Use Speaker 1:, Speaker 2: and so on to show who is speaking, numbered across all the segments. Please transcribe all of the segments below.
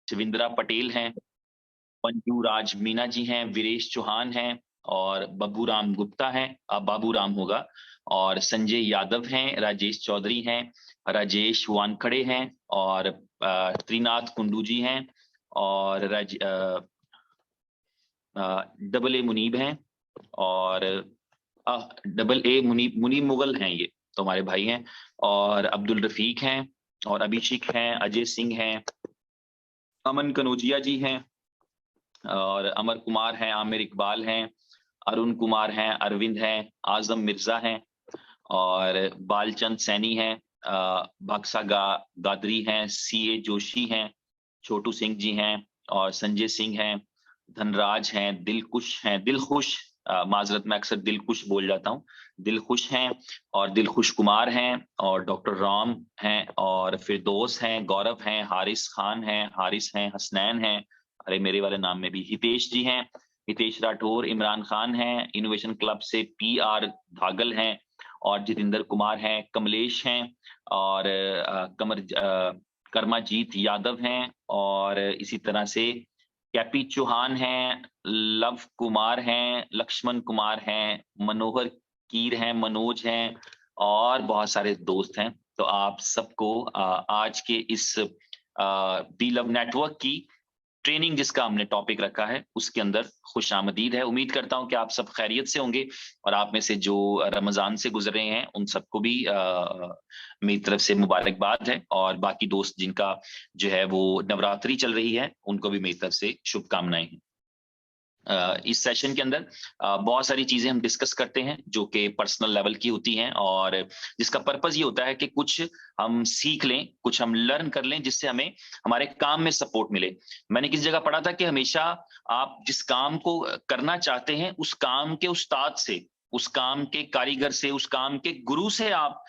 Speaker 1: शिविंद्रा पटेल हैं, मंजू राज मीना जी हैं, वीरेश चौहान हैं और बबूराम गुप्ता हैं, बाबूराम होगा, और संजय यादव हैं, राजेश चौधरी हैं, राजेश वानखड़े हैं और त्रिनाथ कुंडू जी हैं और डबल ए मुनीब हैं और डबल ए मुनीब मुगल हैं, ये तो हमारे भाई हैं, और अब्दुल रफीक हैं और अभिषेक हैं, अजय सिंह हैं, अमन कनौजिया जी हैं और अमर कुमार हैं, आमिर इकबाल हैं, अरुण कुमार हैं, अरविंद हैं, आजम मिर्जा हैं और बालचंद सैनी हैं, बक्सा गादरी हैं, सीए जोशी हैं, छोटू सिंह जी हैं और संजय सिंह हैं, धनराज हैं, दिलखुश, माजरत मैं अक्सर दिलकुश बोल जाता हूँ, दिलखुश हैं और दिलखुश कुमार हैं और डॉक्टर राम हैं और फिरदौस हैं, गौरव हैं, हारिस खान हैं, हारिस हैं, हसनैन हैं, अरे मेरे वाले नाम में भी हितेश जी हैं, हितेश राठौर, इमरान खान हैं, इनोवेशन क्लब से PR धागल हैं और जितेंद्र कुमार हैं, कमलेश हैं और कर्माजीत यादव हैं और इसी तरह से कैपी चौहान हैं, लव कुमार हैं, लक्ष्मण कुमार हैं, मनोहर कीर हैं, मनोज हैं और बहुत सारे दोस्त हैं। तो आप सबको आज के इस बी लव नेटवर्क की ट्रेनिंग जिसका हमने टॉपिक रखा है उसके अंदर खुशामदीद है। उम्मीद करता हूं कि आप सब खैरियत से होंगे और आप में से जो रमजान से गुजरे हैं उन सबको भी मेरी तरफ से मुबारकबाद है और बाकी दोस्त जिनका जो है वो नवरात्रि चल रही है उनको भी मेरी तरफ से शुभकामनाएं हैं। इस सेशन के अंदर बहुत सारी चीजें हम डिस्कस करते हैं जो कि पर्सनल लेवल की होती हैं और जिसका पर्पस ये होता है कि कुछ हम सीख लें, कुछ हम लर्न कर लें जिससे हमें हमारे काम में सपोर्ट मिले। मैंने किसी जगह पढ़ा था कि हमेशा आप जिस काम को करना चाहते हैं उस काम के उस्ताद से, उस काम के कारीगर से, उस काम के गुरु से आप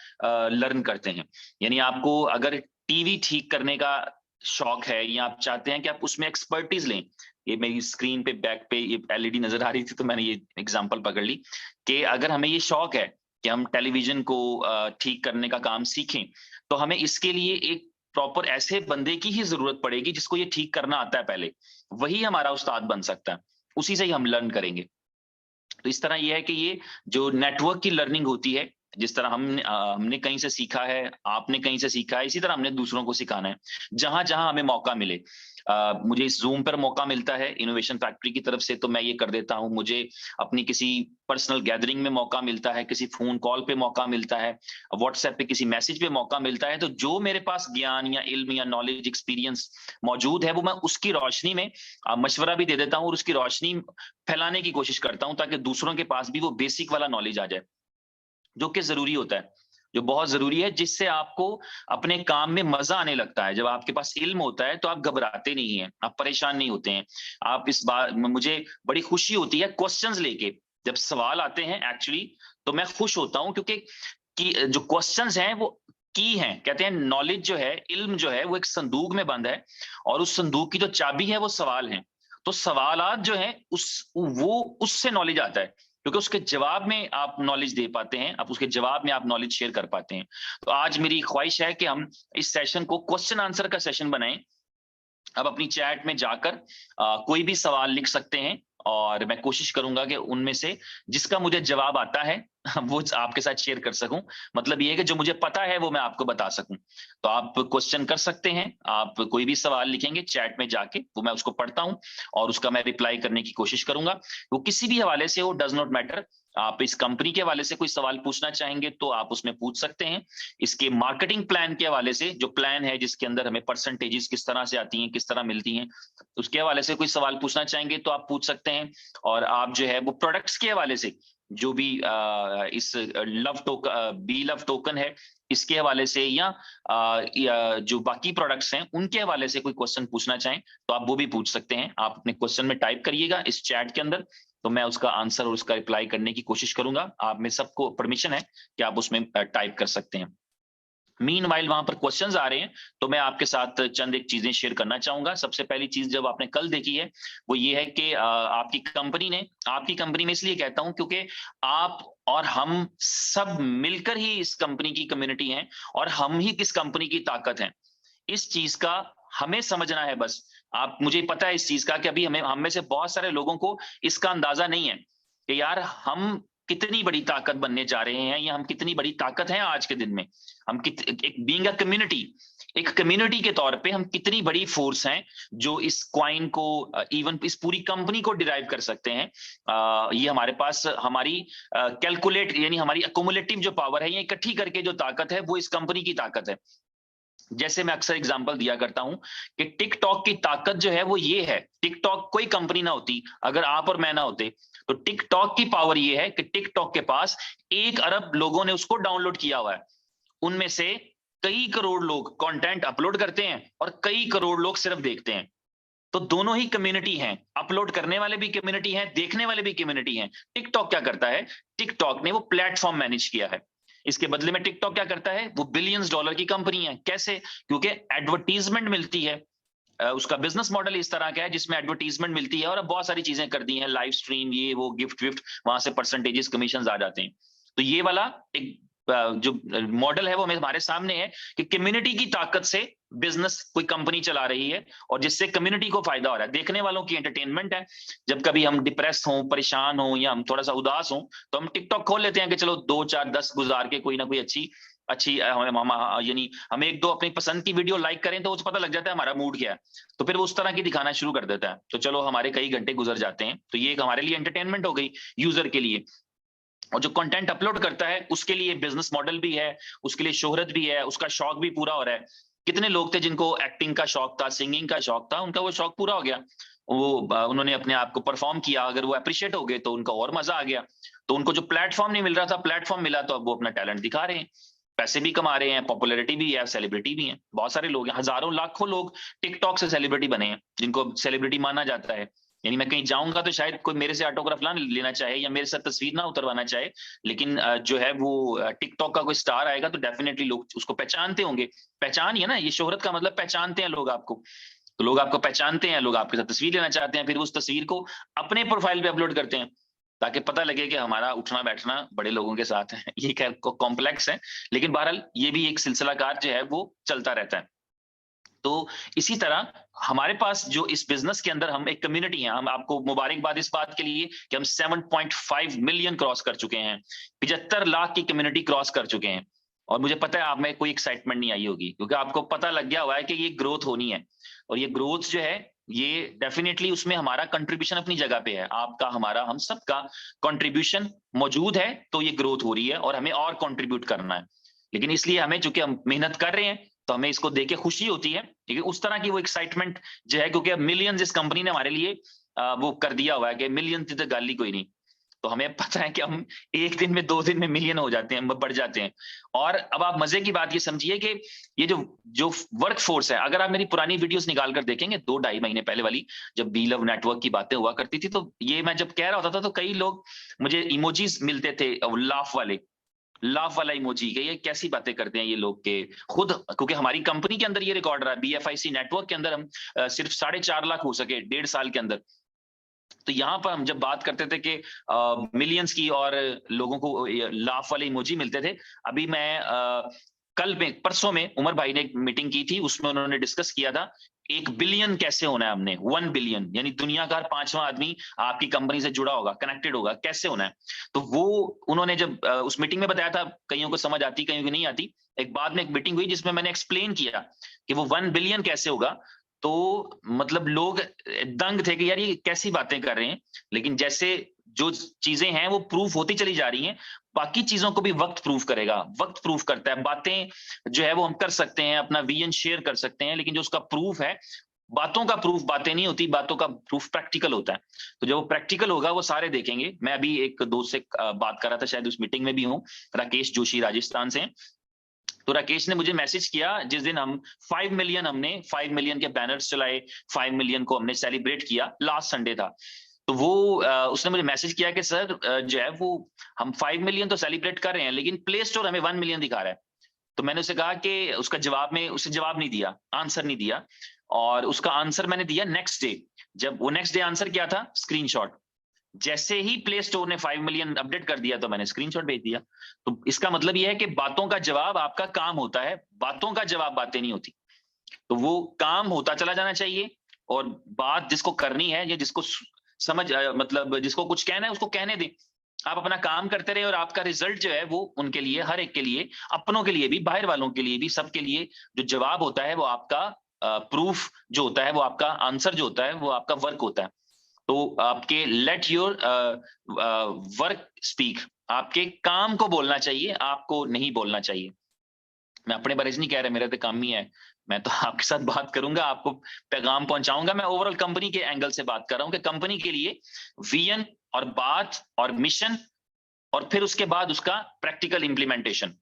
Speaker 1: लर्न करते हैं। यानी आपको अगर टीवी ठीक करने का शौक है या आप चाहते हैं कि आप उसमें एक्सपर्टीज लें, ये मेरी स्क्रीन पे बैक पे ये LED नजर आ रही थी तो मैंने ये एग्जांपल पकड़ ली कि अगर हमें ये शौक है कि हम टेलीविजन को ठीक करने का काम सीखें तो हमें इसके लिए एक प्रॉपर ऐसे बंदे की ही जरूरत पड़ेगी जिसको ये ठीक करना आता है, पहले वही हमारा उस्ताद बन सकता है, उसी से ही हम लर्न करेंगे। तो इस तरह ये है कि ये जो नेटवर्क की लर्निंग होती है, जिस तरह हमने कहीं से सीखा है, आपने कहीं से सीखा है, इसी तरह हमने दूसरों को सिखाना है जहां जहां हमें मौका मिले। मुझे इस जूम पर मौका मिलता है इनोवेशन फैक्ट्री की तरफ से तो मैं ये कर देता हूं, मुझे अपनी किसी पर्सनल गैदरिंग में मौका मिलता है, किसी फोन कॉल पे मौका मिलता है, व्हाट्सएप पे किसी मैसेज पे मौका मिलता है, तो जो मेरे पास ज्ञान या इल्म या नॉलेज एक्सपीरियंस मौजूद है वो मैं उसकी रोशनी में मशवरा भी दे देता हूँ और उसकी रोशनी फैलाने की कोशिश करता हूं ताकि दूसरों के पास भी वो बेसिक वाला नॉलेज आ जाए जो कि जरूरी होता है, जो बहुत जरूरी है, जिससे आपको अपने काम में मजा आने लगता है। जब आपके पास इल्म होता है तो आप घबराते नहीं हैं, आप परेशान नहीं होते हैं। आप इस बार मुझे बड़ी खुशी होती है क्वेश्चंस लेके, जब सवाल आते हैं एक्चुअली तो मैं खुश होता हूं क्योंकि कि जो क्वेश्चंस हैं वो की हैं। कहते हैं नॉलेज जो है, इल्म जो है वो एक संदूक में बंद है और उस संदूक की जो चाबी है वो सवाल है। तो सवालात जो है उससे नॉलेज आता है क्योंकि उसके जवाब में आप नॉलेज दे पाते हैं, आप उसके जवाब में आप नॉलेज शेयर कर पाते हैं। तो आज मेरी ख्वाहिश है कि हम इस सेशन को क्वेश्चन आंसर का सेशन बनाएं। आप अपनी चैट में जाकर कोई भी सवाल लिख सकते हैं और मैं कोशिश करूंगा कि उनमें से जिसका मुझे जवाब आता है वो आपके साथ शेयर कर सकूं। मतलब ये है कि जो मुझे पता है वो मैं आपको बता सकूं। तो आप क्वेश्चन कर सकते हैं, आप कोई भी सवाल लिखेंगे चैट में जाके, वो मैं उसको पढ़ता हूं और उसका मैं रिप्लाई करने की कोशिश करूंगा। वो किसी भी हवाले से हो, डज नॉट मैटर। आप इस कंपनी के हवाले से कोई सवाल पूछना चाहेंगे तो आप उसमें पूछ सकते हैं। इसके मार्केटिंग प्लान के हवाले से, जो प्लान है जिसके अंदर हमें परसेंटेजेस किस तरह से आती हैं, किस तरह मिलती हैं, उसके हवाले से कोई सवाल पूछना चाहेंगे तो आप पूछ सकते हैं। और आप जो है वो प्रोडक्ट्स के हवाले से जो भी इस बी लव टोकन है इसके हवाले से या जो बाकी प्रोडक्ट्स हैं उनके हवाले से कोई क्वेश्चन पूछना चाहें तो आप वो भी पूछ सकते हैं। आप अपने क्वेश्चन में टाइप करिएगा इस चैट के अंदर, तो मैं उसका आंसर और उसका रिप्लाई करने की कोशिश करूंगा। आप में सबको परमिशन है कि आप उसमें टाइप कर सकते हैं। मीनवाइल वहां पर क्वेश्चंस आ रहे हैं तो मैं आपके साथ चंद एक चीजें शेयर करना चाहूंगा। सबसे पहली चीज जब आपने कल देखी है वो ये है कि आपकी कंपनी में इसलिए कहता हूं क्योंकि आप और हम सब मिलकर ही इस कंपनी की कम्युनिटी हैं और हम ही किस कंपनी की ताकत है, इस चीज का हमें समझना है बस। आप, मुझे पता है इस चीज का कि अभी हम में से बहुत सारे लोगों को इसका अंदाजा नहीं है कि यार हम कितनी बड़ी ताकत बनने जा रहे हैं, या हम कितनी बड़ी ताकत हैं आज के दिन में। हम एक बीइंग अ कम्युनिटी, एक कम्युनिटी के तौर पे हम कितनी बड़ी फोर्स हैं जो इस क्वाइन को, इवन इस पूरी कंपनी को डिराइव कर सकते हैं। ये हमारे पास हमारी कैलकुलेट यानी हमारी अकोमुलेटिव जो पावर है, ये इकट्ठी करके जो ताकत है, वो इस कंपनी की ताकत है। जैसे मैं अक्सर एग्जांपल दिया करता हूं कि टिकटॉक की ताकत जो है वो ये है, टिकटॉक कोई कंपनी ना होती अगर आप और मैं ना होते, तो टिकटॉक की पावर ये है कि टिकटॉक के पास 1 अरब लोगों ने उसको डाउनलोड किया हुआ है। उनमें से कई करोड़ लोग कंटेंट अपलोड करते हैं और कई करोड़ लोग सिर्फ देखते हैं। तो दोनों ही कम्युनिटी हैं, अपलोड करने वाले भी कम्युनिटी हैं, देखने वाले भी कम्युनिटी हैं। टिकटॉक क्या करता है, टिकटॉक ने वो प्लेटफॉर्म मैनेज किया है। इसके बदले में टिकटॉक क्या करता है, वो बिलियंस डॉलर की कंपनी है। कैसे? क्योंकि एडवर्टीजमेंट मिलती है। उसका बिजनेस मॉडल इस तरह का है जिसमें एडवर्टीजमेंट मिलती है, और अब बहुत सारी चीजें कर दी हैं, लाइव स्ट्रीम, ये वो, गिफ्ट विफ्ट, वहां से परसेंटेजेस कमीशन आ जाते हैं। तो ये वाला एक जो मॉडल है वो हमारे सामने है कि कम्युनिटी की ताकत से बिजनेस कोई कंपनी चला रही है, और जिससे कम्युनिटी को फायदा हो रहा है, देखने वालों की एंटरटेनमेंट है। जब कभी हम डिप्रेस हों, परेशान हों, या हम थोड़ा सा उदास हों, तो हम टिकटॉक खोल लेते हैं कि चलो 2 4 10 गुजार के कोई ना कोई अच्छी अच्छी यानी हम 1 2 अपनी पसंद की वीडियो लाइक करें तो उसे पता लग जाता है हमारा मूड क्या है, तो फिर वो उस तरह की दिखाना शुरू कर देता है। तो चलो हमारे कई घंटे गुजर जाते हैं, तो ये एक हमारे लिए एंटरटेनमेंट हो गई यूजर के लिए। और जो कंटेंट अपलोड करता है उसके लिए बिजनेस मॉडल भी है, उसके लिए शोहरत भी है, उसका शौक भी पूरा हो रहा है। कितने लोग थे जिनको एक्टिंग का शौक था, सिंगिंग का शौक था, उनका वो शौक पूरा हो गया। वो उन्होंने अपने आप को परफॉर्म किया, अगर वो अप्रिशिएट हो गए तो उनका और मजा आ गया। तो उनको जो प्लेटफॉर्म नहीं मिल रहा था, प्लेटफॉर्म मिला, तो अब वो अपना टैलेंट दिखा रहे हैं, पैसे भी कमा रहे हैं, पॉपुलैरिटी भी है, सेलिब्रिटी भी है। बहुत सारे लोग हैं, हजारों लाखों लोग टिकटॉक से सेलिब्रिटी बने हैं, जिनको सेलिब्रिटी माना जाता है। यानी मैं कहीं जाऊंगा तो शायद कोई मेरे से ऑटोग्राफ ना लेना चाहे या मेरे साथ तस्वीर ना उतरवाना चाहे, लेकिन जो है वो टिकटॉक का कोई स्टार आएगा तो डेफिनेटली लोग उसको पहचानते होंगे। पहचान ही है ना, ये शोहरत का मतलब, पहचानते हैं लोग आपको। तो लोग आपको पहचानते हैं, लोग आपके साथ तस्वीर लेना चाहते हैं, फिर उस तस्वीर को अपने प्रोफाइल पे अपलोड करते हैं ताकि पता लगे कि हमारा उठना बैठना बड़े लोगों के साथ है। ये खैर कॉम्प्लेक्स है, लेकिन बहरहाल ये भी एक सिलसिलाकार जो है वो चलता रहता है। तो इसी तरह हमारे पास जो इस बिजनेस के अंदर हम एक कम्युनिटी है, हम आपको मुबारकबाद इस बात के लिए कि हम 7.5 मिलियन क्रॉस कर चुके हैं, 75 लाख की कम्युनिटी क्रॉस कर चुके हैं। और मुझे पता है आप में कोई एक्साइटमेंट नहीं आई होगी, क्योंकि आपको पता लग गया हुआ है कि ये ग्रोथ होनी है। और ये ग्रोथ जो है, ये डेफिनेटली उसमें हमारा कंट्रीब्यूशन अपनी जगह पे है, आपका, हमारा, हम सबका कंट्रीब्यूशन मौजूद है। तो ये ग्रोथ हो रही है और हमें और कंट्रीब्यूट करना है। लेकिन इसलिए हमें, चूंकि हम मेहनत कर रहे हैं, तो हमें इसको देख के खुशी होती है। ठीक है, उस तरह की वो एक्साइटमेंट जो है, क्योंकि अब मिलियंस इस कंपनी ने हमारे लिए वो कर दिया हुआ है कि मिलियन की तो गाली कोई नहीं। तो हमें पता है कि हम 1 दिन में, 2 दिन में मिलियन हो जाते हैं, बढ़ जाते हैं। और अब आप मजे की बात ये समझिए कि ये जो जो वर्क फोर्स है, अगर आप मेरी पुरानी वीडियोस निकाल कर देखेंगे 2 ढाई महीने पहले वाली, जब बी लव नेटवर्क की बातें हुआ करती थी, तो ये मैं जब कह रहा होता था तो कई लोग मुझे इमोजीज मिलते थे, लाफ वाला इमोजी के, ये कैसी बातें करते हैं ये लोग के खुद, क्योंकि हमारी कंपनी के अंदर ये रिकॉर्ड रहा है, बीएफआईसी नेटवर्क के अंदर हम सिर्फ 4.5 लाख हो सके 1.5 साल के अंदर। तो यहाँ पर हम जब बात करते थे कि मिलियंस की और लोगों को लाफ वाले इमोजी मिलते थे। अभी मैं कल में, परसों में उमर भाई ने एक मीटिंग की थी, उसमें उन्होंने डिस्कस किया था 1 बिलियन कैसे होना है। हमने 1 बिलियन यानी दुनिया का हर 5वां आदमी आपकी कंपनी से जुड़ा होगा, कनेक्टेड होगा, कैसे होना है। तो वो उन्होंने जब उस मीटिंग में बताया था, कईयों को समझ आती, कईयों को नहीं आती। एक बाद में एक मीटिंग हुई जिसमें मैंने एक्सप्लेन किया कि वो 1 बिलियन कैसे होगा। तो मतलब लोग दंग थे कि यार ये कैसी बातें कर रहे हैं। लेकिन जैसे जो चीजें हैं वो प्रूफ होती चली जा रही हैं, बाकी चीजों को भी वक्त प्रूफ करेगा। वक्त प्रूफ करता है, बातें जो है वो हम कर सकते हैं, अपना विजन शेयर कर सकते हैं, लेकिन जो उसका प्रूफ है, बातों का प्रूफ बातें नहीं होती, बातों का प्रूफ प्रैक्टिकल होता है। तो जब वो प्रैक्टिकल होगा वो सारे देखेंगे। मैं अभी एक दोस्त से बात कर रहा था, शायद उस मीटिंग में भी हूँ, राकेश जोशी राजस्थान से। तो राकेश ने मुझे मैसेज किया जिस दिन हम 5 मिलियन के बैनर्स चलाए, 5 मिलियन को हमने सेलिब्रेट किया, लास्ट संडे था। तो वो उसने मुझे मैसेज किया कि सर जो है वो हम 5 मिलियन तो सेलिब्रेट कर रहे हैं, लेकिन प्ले स्टोर हमें 1 मिलियन दिखा रहा है। तो मैंने उसे कहा कि उसका जवाब में उसे जवाब नहीं दिया, आंसर नहीं दिया। और उसका आंसर मैंने दिया नेक्स्ट डे। जब वो नेक्स्ट डे आंसर क्या था, स्क्रीनशॉट। जैसे ही प्ले स्टोर ने 5 मिलियन अपडेट कर दिया तो मैंने स्क्रीनशॉट भेज दिया। तो इसका मतलब यह है कि बातों का जवाब आपका काम होता है, बातों का जवाब बातें नहीं होती। तो वो काम होता चला जाना चाहिए, और बात जिसको करनी है या जिसको समझ मतलब जिसको कुछ कहना है उसको कहने दें। आप अपना काम करते रहे और आपका रिजल्ट जो है वो उनके लिए, हर एक के लिए, अपनों के लिए भी, बाहर वालों के लिए भी, सबके लिए जो जवाब होता है वो आपका प्रूफ जो होता है, वो आपका आंसर जो होता है, वो आपका वर्क होता है। तो आपके लेट योर वर्क स्पीक, आपके काम को बोलना चाहिए, आपको नहीं बोलना चाहिए। मैं अपने बारे में नहीं कह रहा, मेरा तो काम ही है, मैं तो आपके साथ बात करूंगा, आपको पैगाम पहुंचाऊंगा। मैं ओवरऑल कंपनी के एंगल से बात कर रहा हूं कि कंपनी के लिए विजन और बात और मिशन, और फिर उसके बाद उसका प्रैक्टिकल इंप्लीमेंटेशन,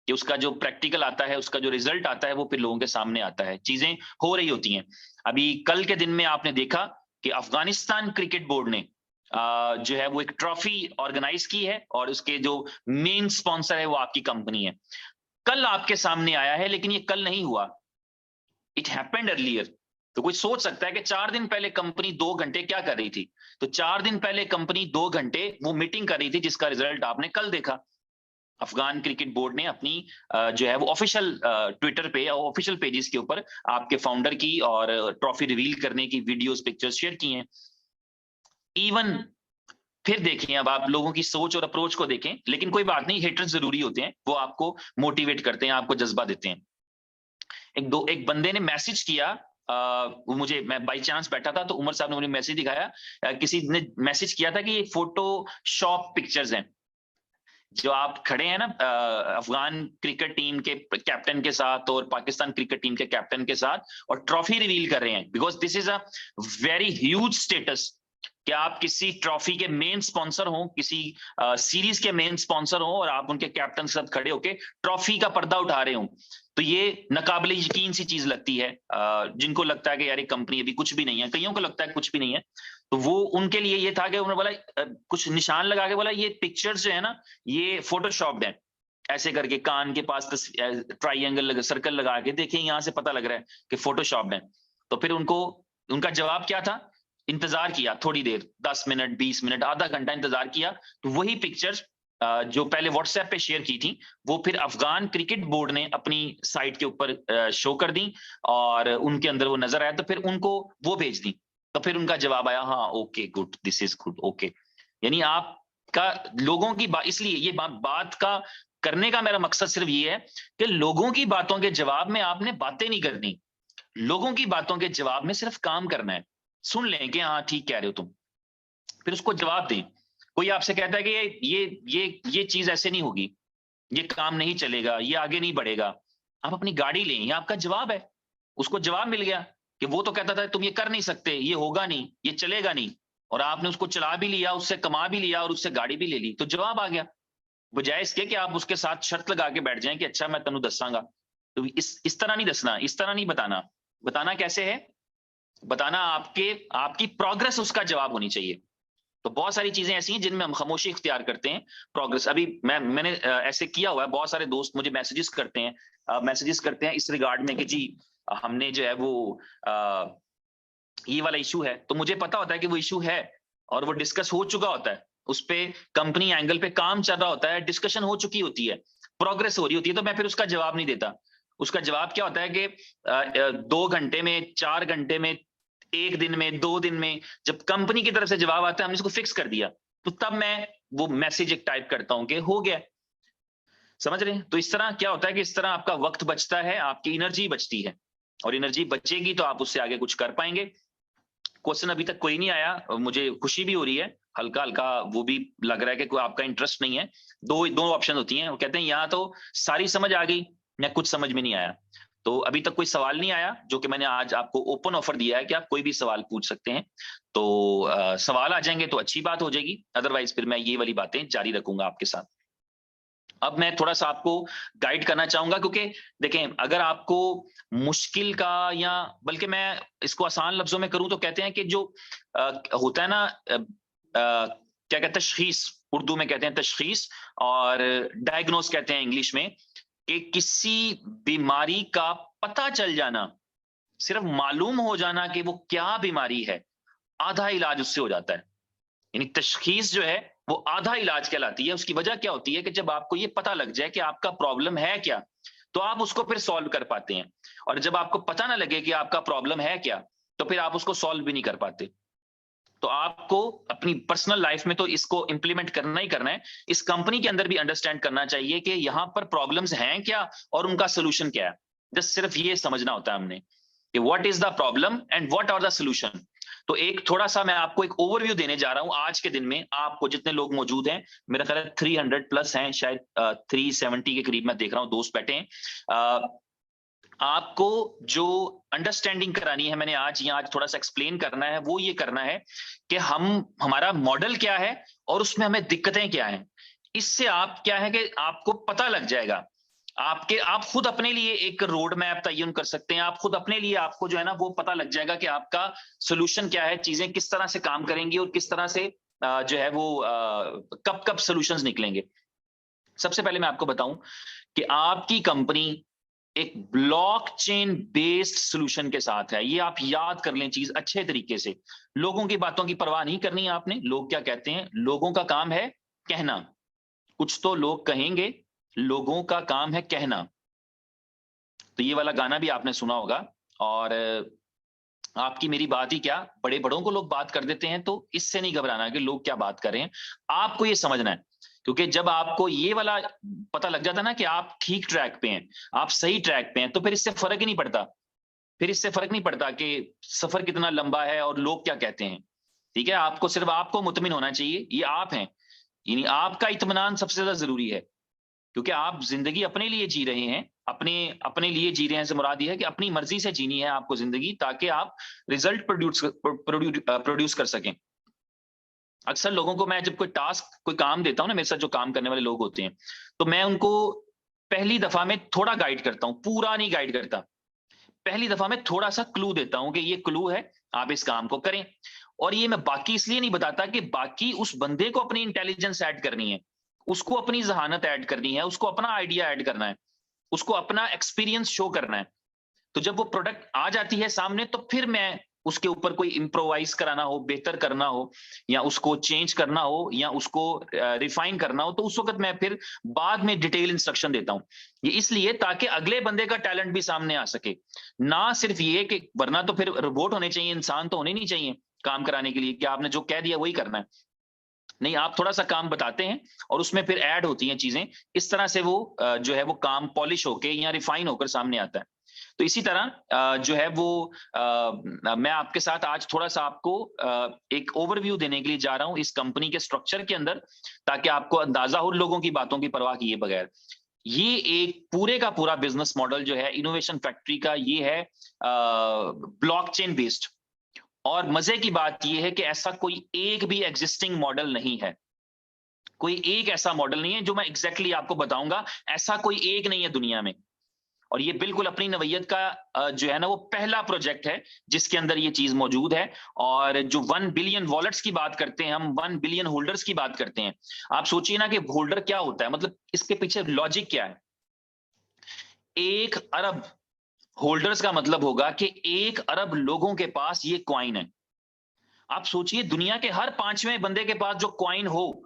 Speaker 1: कि उसका जो प्रैक्टिकल आता है, उसका जो रिजल्ट आता है वो फिर लोगों के सामने आता है, चीजें हो रही होती हैं। अभी कल के दिन में आपने देखा कि अफगानिस्तान क्रिकेट बोर्ड ने जो है वो एक ट्रॉफी ऑर्गेनाइज की है और उसके जो मेन स्पॉन्सर है वो आपकी कंपनी है। कल आपके सामने आया है, लेकिन ये कल नहीं हुआ, इट हैपेंड अर्लियर। तो कोई सोच सकता है कि 4 दिन पहले कंपनी 2 घंटे क्या कर रही थी? तो 4 दिन पहले कंपनी 2 घंटे वो मीटिंग कर रही थी जिसका रिजल्ट आपने कल देखा। अफगान क्रिकेट बोर्ड ने अपनी जो है वो ऑफिशियल ट्विटर पे या ऑफिशियल पेजेस के ऊपर आपके फाउंडर की और ट्रॉफी रिवील करने की वीडियोस, पिक्चर्स शेयर की हैं। इवन फिर देखें, अब आप लोगों की सोच और अप्रोच को देखें, लेकिन कोई बात नहीं, हेटर्स जरूरी होते हैं, वो आपको मोटिवेट करते हैं, आपको जज्बा देते हैं। एक बंदे ने मैसेज किया, मुझे, मैं बाई चांस बैठा था तो उमर साहब ने मुझे मैसेज दिखाया, किसी ने मैसेज किया था कि ये फोटोशॉप पिक्चर्स हैं जो आप खड़े हैं ना अफगान क्रिकेट टीम के कैप्टन के साथ और पाकिस्तान क्रिकेट टीम के कैप्टन के साथ, और ट्रॉफी रिवील कर रहे हैं, because this is a very huge status कि आप किसी ट्रॉफी के मेन स्पॉन्सर हो, किसी सीरीज के मेन स्पॉन्सर हो और आप उनके कैप्टन के साथ खड़े होके ट्रॉफी का पर्दा उठा रहे हो। तो ये नकाबिले यकीन सी चीज लगती है। जिनको लगता है कि यार ये कंपनी अभी कुछ भी नहीं है, कईयों को लगता है कुछ भी नहीं है, तो वो उनके लिए ये था कि उन्होंने बोला कुछ निशान लगा के बोला ये पिक्चर्स जो है ना ये फोटोशॉप्ड है, ऐसे करके कान के पास ट्राइंगल सर्कल लगा के, देखिए यहां से पता लग रहा है कि फोटोशॉप्ड है। तो फिर उनको, उनका जवाब क्या था? इंतजार किया थोड़ी देर, 10 मिनट, 20 मिनट, आधा घंटा इंतजार किया, तो वही पिक्चर्स जो पहले व्हाट्सएप पे शेयर की थी वो फिर अफगान क्रिकेट बोर्ड ने अपनी साइट के ऊपर शो कर दी और उनके अंदर वो नजर आया, तो फिर उनको वो भेज दी। तो फिर उनका जवाब आया, हाँ okay good, this is good, okay. यानी आपका लोगों की बात, इसलिए ये बात का करने का मेरा मकसद सिर्फ ये है कि लोगों की बातों के जवाब में आपने बातें नहीं करनी, लोगों की बातों के जवाब में सिर्फ काम करना है। सुन लें कि हाँ ठीक कह रहे हो तुम, फिर उसको जवाब दें। कोई आपसे कहता है कि ये चीज ऐसे नहीं होगी, ये काम नहीं चलेगा, ये आगे नहीं बढ़ेगा, आप अपनी गाड़ी लें, ये आपका जवाब है। उसको जवाब मिल गया कि वो तो कहता था तुम ये कर नहीं सकते, ये होगा नहीं, ये चलेगा नहीं, और आपने उसको चला भी लिया, उससे कमा भी लिया और उससे गाड़ी भी ले ली, तो जवाब आ गया। बजाय इसके कि आप उसके साथ शर्त लगा के बैठ जाएं कि अच्छा मैं तेनू दसांगा। तो इस तरह नहीं दसना, इस तरह नहीं बताना। बताना कैसे है? बताना आपकी प्रोग्रेस उसका जवाब होनी चाहिए। तो बहुत सारी चीजें ऐसी हैं जिनमें हम खामोशी इख्तियार करते हैं। प्रोग्रेस, अभी मैंने ऐसे किया हुआ है, बहुत सारे दोस्त मुझे मैसेजेस करते हैं इस रिगार्ड में कि जी हमने जो है वो ये वाला इशू है, तो मुझे पता होता है कि वो इशू है और वो डिस्कस हो चुका होता है, उस पे कंपनी एंगल पे काम चल रहा होता है, डिस्कशन हो चुकी होती है, प्रोग्रेस हो रही होती है, तो मैं फिर उसका जवाब नहीं देता। उसका जवाब क्या होता है कि 2 घंटे में, 4 घंटे में, 1 दिन में, 2 दिन में, जब कंपनी की तरफ से जवाब आता है हमने इसको फिक्स कर दिया, तो तब मैं वो मैसेज एक टाइप करता हूं कि हो गया। समझ रहे हैं? तो इस तरह क्या होता है कि इस तरह आपका वक्त बचता है, आपकी एनर्जी बचती है, और एनर्जी बचेगी तो आप उससे आगे कुछ कर पाएंगे। क्वेश्चन अभी तक कोई नहीं आया, मुझे खुशी भी हो रही है, हल्का हल्का वो भी लग रहा है कि कोई आपका इंटरेस्ट नहीं है। दो ऑप्शन होती हैं, वो कहते हैं यहाँ तो सारी समझ आ गई या कुछ समझ में नहीं आया। तो अभी तक कोई सवाल नहीं आया, जो कि मैंने आज आपको ओपन ऑफर दिया है कि आप कोई भी सवाल पूछ सकते हैं। तो सवाल आ जाएंगे तो अच्छी बात हो जाएगी, अदरवाइज फिर मैं ये वाली बातें जारी रखूंगा आपके साथ। अब मैं थोड़ा सा आपको गाइड करना चाहूंगा, क्योंकि देखें अगर आपको मुश्किल का, या बल्कि मैं इसको आसान लफ्जों में करूं तो कहते हैं कि जो होता है ना, क्या कहते हैं, तशखीस, उर्दू में कहते हैं तशखीस और डायग्नोस कहते हैं इंग्लिश में, कि किसी बीमारी का पता चल जाना, सिर्फ मालूम हो जाना कि वो क्या बीमारी है, आधा इलाज उससे हो जाता है। यानी तशखीस जो है वो आधा इलाज कहलाती है। उसकी वजह क्या होती है कि जब आपको ये पता लग जाए कि आपका प्रॉब्लम है क्या, तो आप उसको फिर सॉल्व कर पाते हैं। और जब आपको पता ना लगे कि आपका प्रॉब्लम है क्या, तो फिर आप उसको सॉल्व भी नहीं कर पाते। तो आपको अपनी पर्सनल लाइफ में तो इसको इंप्लीमेंट करना ही करना है। इस कंपनी के अंदर भी अंडरस्टैंड करना चाहिए कि यहाँ पर प्रॉब्लम्स हैं क्या और उनका सोल्यूशन क्या है। जस्ट सिर्फ ये समझना होता है हमने कि what is the problem and what are the solution. तो एक थोड़ा सा मैं आपको एक ओवरव्यू देने जा रहा हूं आज के दिन में। आपको जितने लोग मौजूद हैं, मेरा ख्याल है 300 प्लस हैं, शायद 370 के करीब मैं देख रहा हूं, दोस्त बैठे हैं। आपको जो अंडरस्टैंडिंग करानी है, मैंने आज थोड़ा सा एक्सप्लेन करना है, वो ये करना है कि हमारा मॉडल क्या है और उसमें हमें दिक्कतें क्या हैं। इससे आप क्या है कि आपको पता लग जाएगा। आप खुद अपने लिए एक रोड मैप तयन कर सकते हैं। आप खुद अपने लिए, आपको जो है ना वो पता लग जाएगा कि आपका सोल्यूशन क्या है, चीजें किस तरह से काम करेंगी और किस तरह से जो है वो कब कब सोल्यूशंस निकलेंगे। सबसे पहले मैं आपको बताऊं कि आपकी कंपनी एक ब्लॉकचेन बेस्ड सॉल्यूशन के साथ है। ये आप याद कर लें चीज अच्छे तरीके से। लोगों की बातों की परवाह नहीं करनी है आपने। लोग क्या कहते हैं, लोगों का काम है कहना। कुछ तो लोग कहेंगे, लोगों का काम है कहना। तो ये वाला गाना भी आपने सुना होगा। और आपकी मेरी बात ही क्या, बड़े बड़ों को लोग बात कर देते हैं। तो इससे नहीं घबराना कि लोग क्या बात कर रहे हैं, आपको ये समझना है। क्योंकि जब आपको ये वाला पता लग जाता है ना कि आप ठीक ट्रैक पे हैं, आप सही ट्रैक पे हैं, तो फिर इससे फर्क ही नहीं पड़ता। फिर इससे फर्क नहीं पड़ता कि सफर कितना लंबा है और लोग क्या कहते हैं। ठीक है, आपको सिर्फ आपको मुतमिन होना चाहिए, ये आप हैं। यानी आपका इत्मीनान सबसे ज्यादा जरूरी है। क्योंकि आप जिंदगी अपने लिए जी रहे हैं। अपने अपने लिए जी रहे हैं से मुराद ये है कि अपनी मर्जी से जीनी है आपको जिंदगी, ताकि आप रिजल्ट प्रोड्यूस कर सकें। अक्सर लोगों को मैं जब कोई टास्क, कोई काम देता हूं ना, मेरे साथ जो काम करने वाले लोग होते हैं, तो मैं उनको पहली दफा में थोड़ा गाइड करता हूं, पूरा नहीं गाइड करता। पहली दफा में थोड़ा सा क्लू देता हूं कि ये क्लू है, आप इस काम को करें। और ये मैं बाकी इसलिए नहीं बताता कि बाकी उस बंदे को अपनी इंटेलिजेंस ऐड करनी है, उसको अपनी जहानत ऐड करनी है, उसको अपना आइडिया ऐड करना है, उसको अपना एक्सपीरियंस शो करना है। तो जब वो प्रोडक्ट आ जाती है सामने, तो फिर मैं उसके ऊपर कोई इम्प्रोवाइज कराना हो, बेहतर करना हो, या उसको चेंज करना हो, या उसको रिफाइन करना हो, तो उस वक्त मैं फिर बाद में डिटेल इंस्ट्रक्शन देता हूं। ये इसलिए ताकि अगले बंदे का टैलेंट भी सामने आ सके। ना सिर्फ ये कि वरना तो फिर रोबोट होने चाहिए, इंसान तो होने नहीं चाहिए काम कराने के लिए कि आपने जो कह दिया वही करना है। नहीं, आप थोड़ा सा काम बताते हैं और उसमें फिर ऐड होती हैं चीजें। इस तरह से वो जो है वो काम पॉलिश होके या रिफाइन होकर सामने आता है। तो इसी तरह जो है वो मैं आपके साथ आज थोड़ा सा आपको एक ओवरव्यू देने के लिए जा रहा हूं इस कंपनी के स्ट्रक्चर के अंदर, ताकि आपको अंदाजा हो लोगों की बातों की परवाह किए बगैर। ये एक पूरे का पूरा बिजनेस मॉडल जो है इनोवेशन फैक्ट्री का, ये है ब्लॉकचेन बेस्ड। और मजे की बात यह है कि ऐसा कोई एक भी एग्जिस्टिंग मॉडल नहीं है। कोई एक ऐसा मॉडल नहीं है जो मैं एग्जैक्टली आपको बताऊंगा, ऐसा कोई एक नहीं है दुनिया में। और ये बिल्कुल अपनी नवैयत का जो है ना वो पहला प्रोजेक्ट है जिसके अंदर ये चीज मौजूद है। और जो 1 बिलियन वॉलेट्स की बात करते हैं हम, 1 बिलियन होल्डर्स की बात करते हैं। आप सोचिए ना कि होल्डर क्या होता है, मतलब इसके पीछे लॉजिक क्या है। 1 अरब होल्डर्स का मतलब होगा कि 1 अरब लोगों के पास ये क्वाइन है। आप सोचिए, दुनिया के हर 5वें बंदे के पास जो क्वाइन हो,